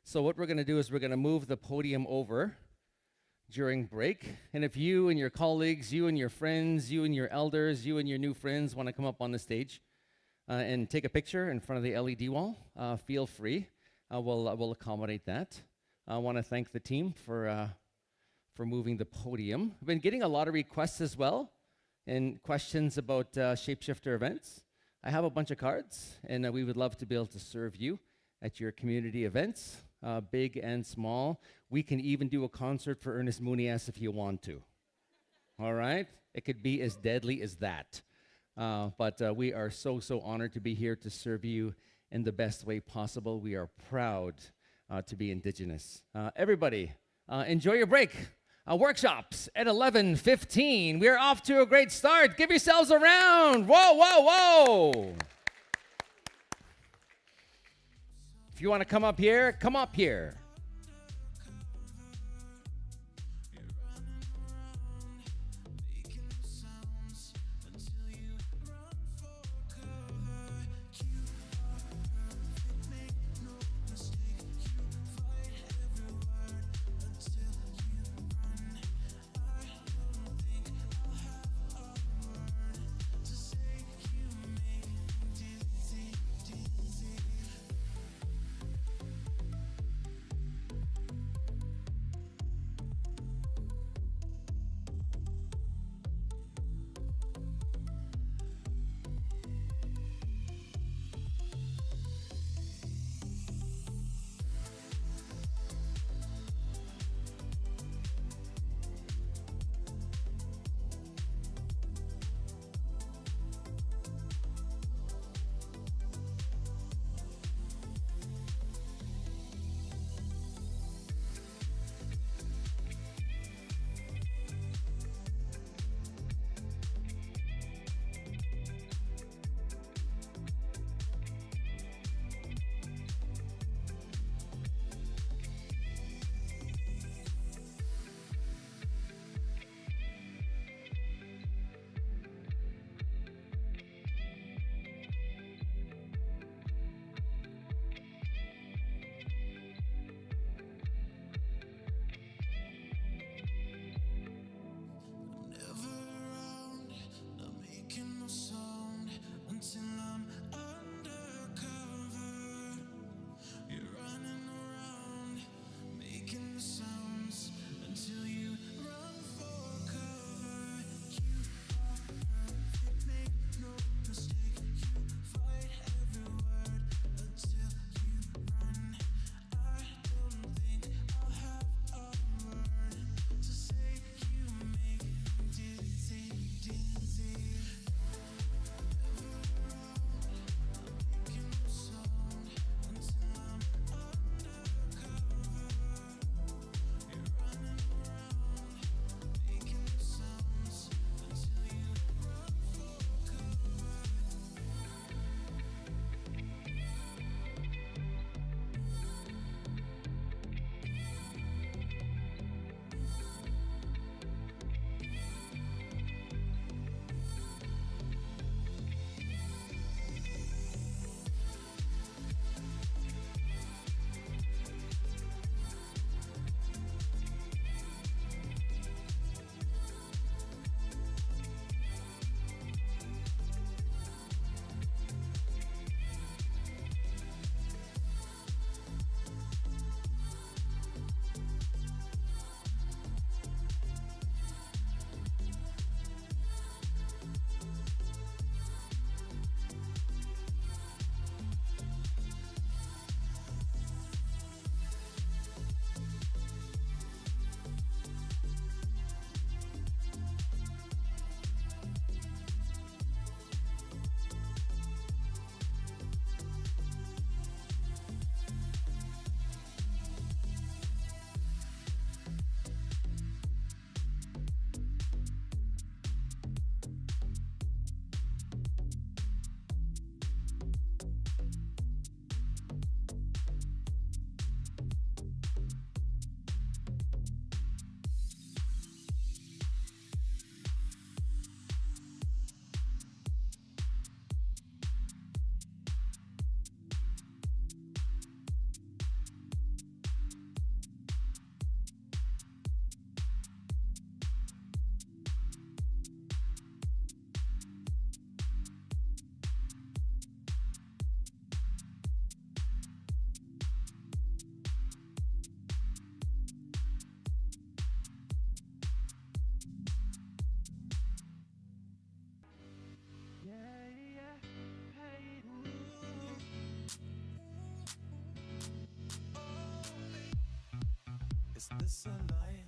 So what we're going to do is we're going to move the podium over during break. And if you and your colleagues, you and your friends, you and your elders, you and your new friends want to come up on the stage and take a picture in front of the LED wall, feel free. We'll accommodate that. I want to thank the team for moving the podium. I've been getting a lot of requests as well and questions about Shapeshifter events. I have a bunch of cards, and we would love to be able to serve you at your community events, big and small. We can even do a concert for Ernest Munias if you want to. All right? It could be as deadly as that. But we are so honored to be here to serve you in the best way possible. We are proud to be Indigenous. Everybody, enjoy your break. Workshops at 11:15. We're off to a great start. Give yourselves a round. Whoa, whoa, whoa. If you want to come up here, come up here. this a lie?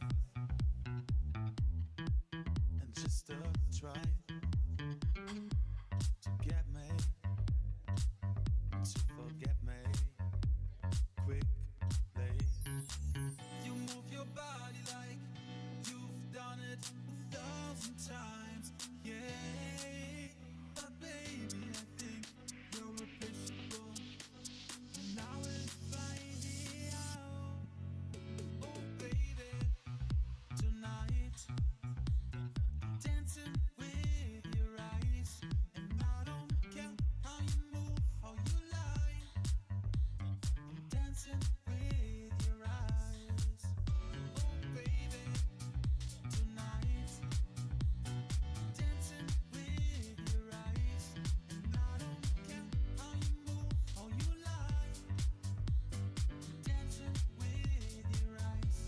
And just a try to get me, to forget me quickly. You move your body like you've done it 1,000 times, yeah. But baby, I think you're replaceable, and I will find it out. Oh baby, tonight, dancing with your eyes, and I don't care how you move, how you lie. I'm dancing with your eyes. Oh baby, tonight, dancing with your eyes, and I don't care how you move, how you lie. Dancing with your eyes.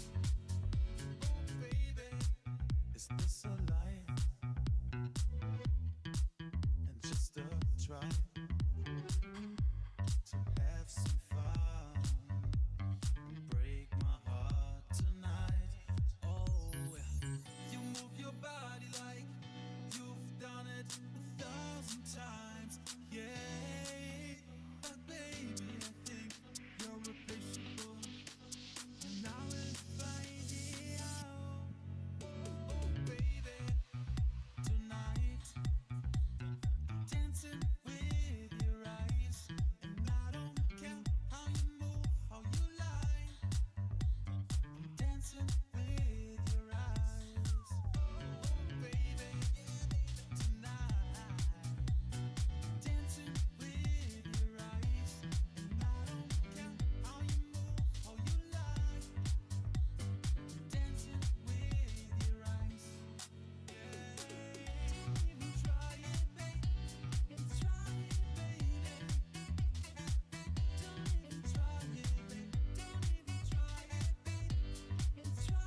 Oh baby, is this a lie? And just a try to have some fun, break my heart tonight. Oh, you move your body like you've done it 1,000 times, yeah. But baby, I think you're replaceable, and I will find it out. Oh baby, tonight, dancing with your eyes, and I don't care how you move, how you lie. I'm dancing with your eyes. Oh baby, tonight, dancing with your eyes, and I don't care how you move, how you lie. Dancing with your eyes. Don't even try it, baby. Try it, baby. Don't even try it, baby. Don't even try it, baby. Try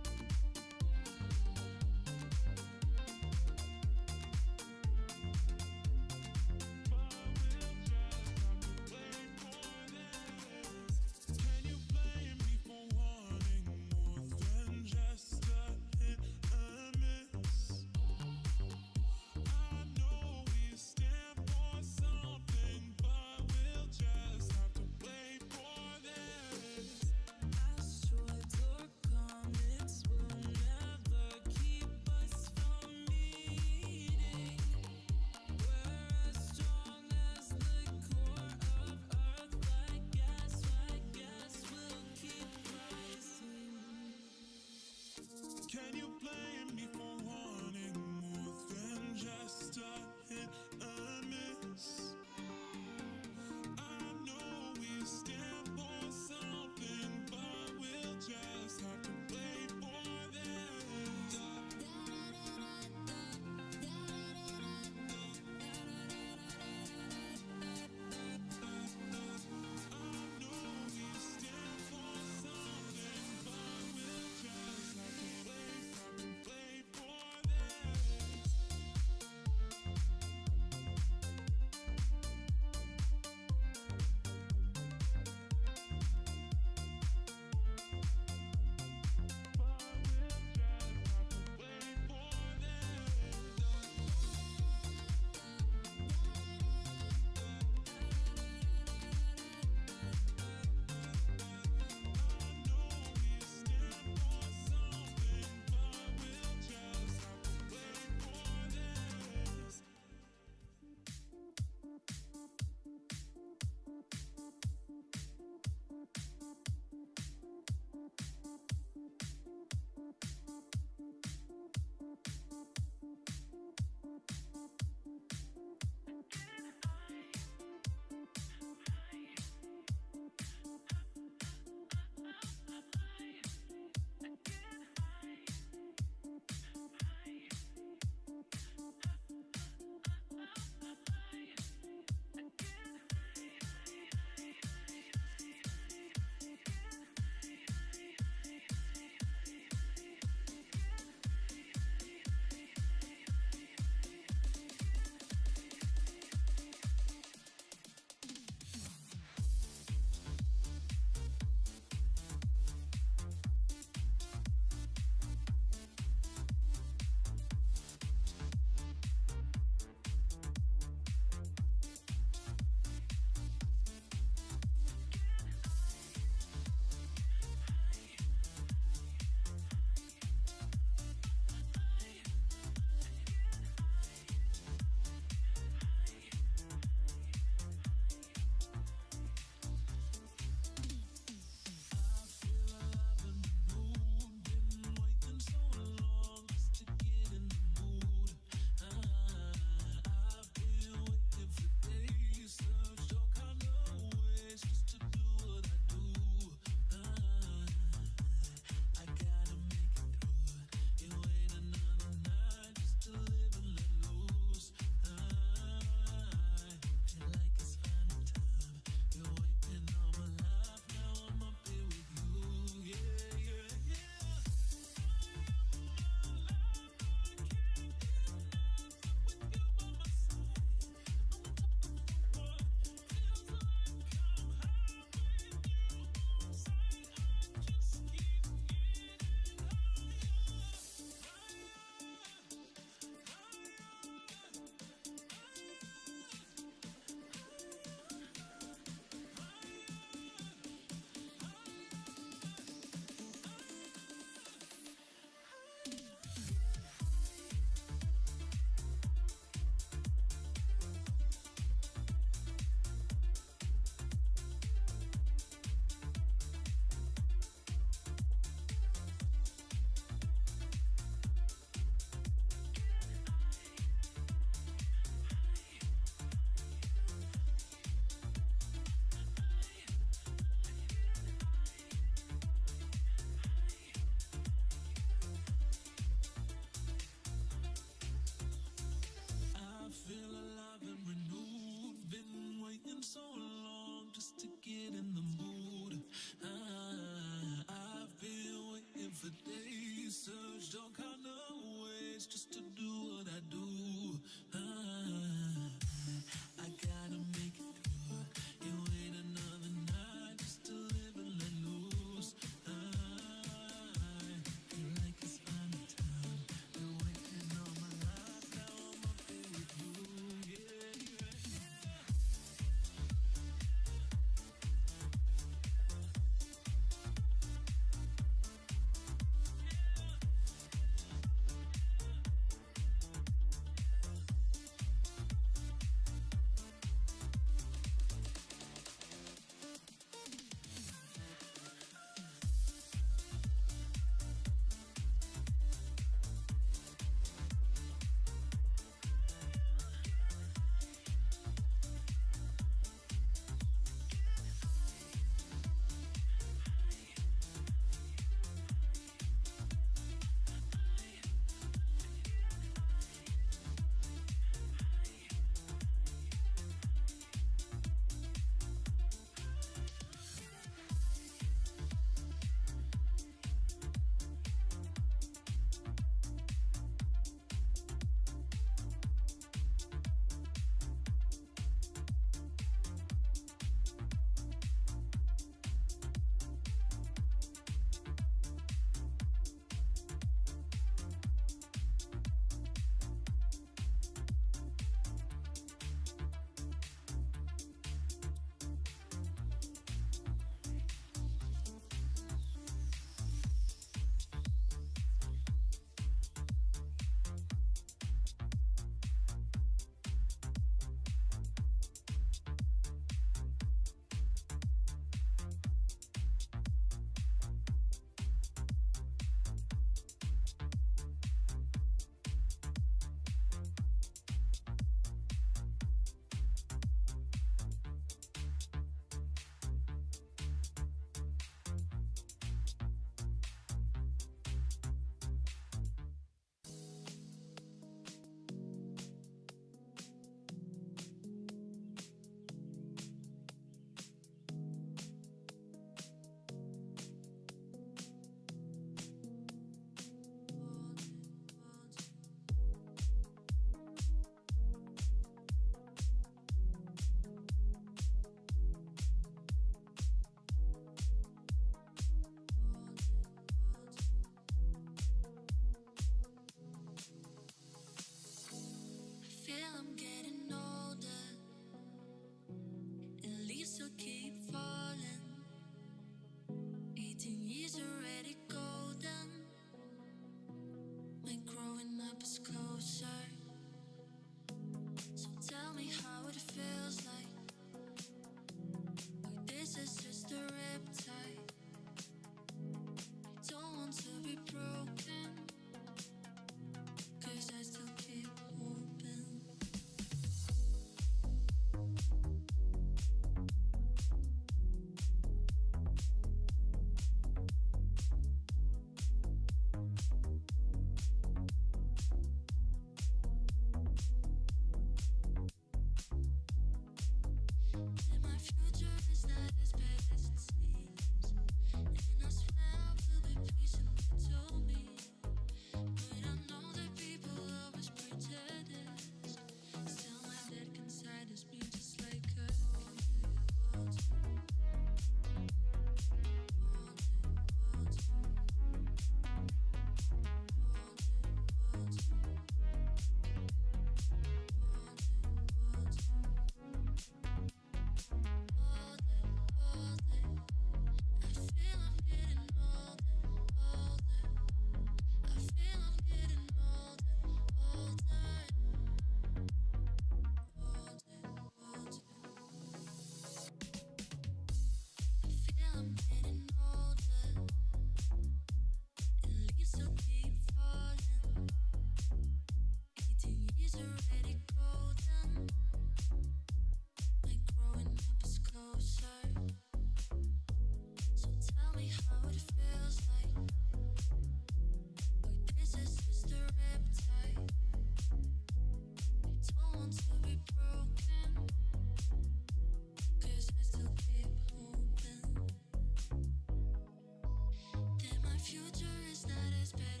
better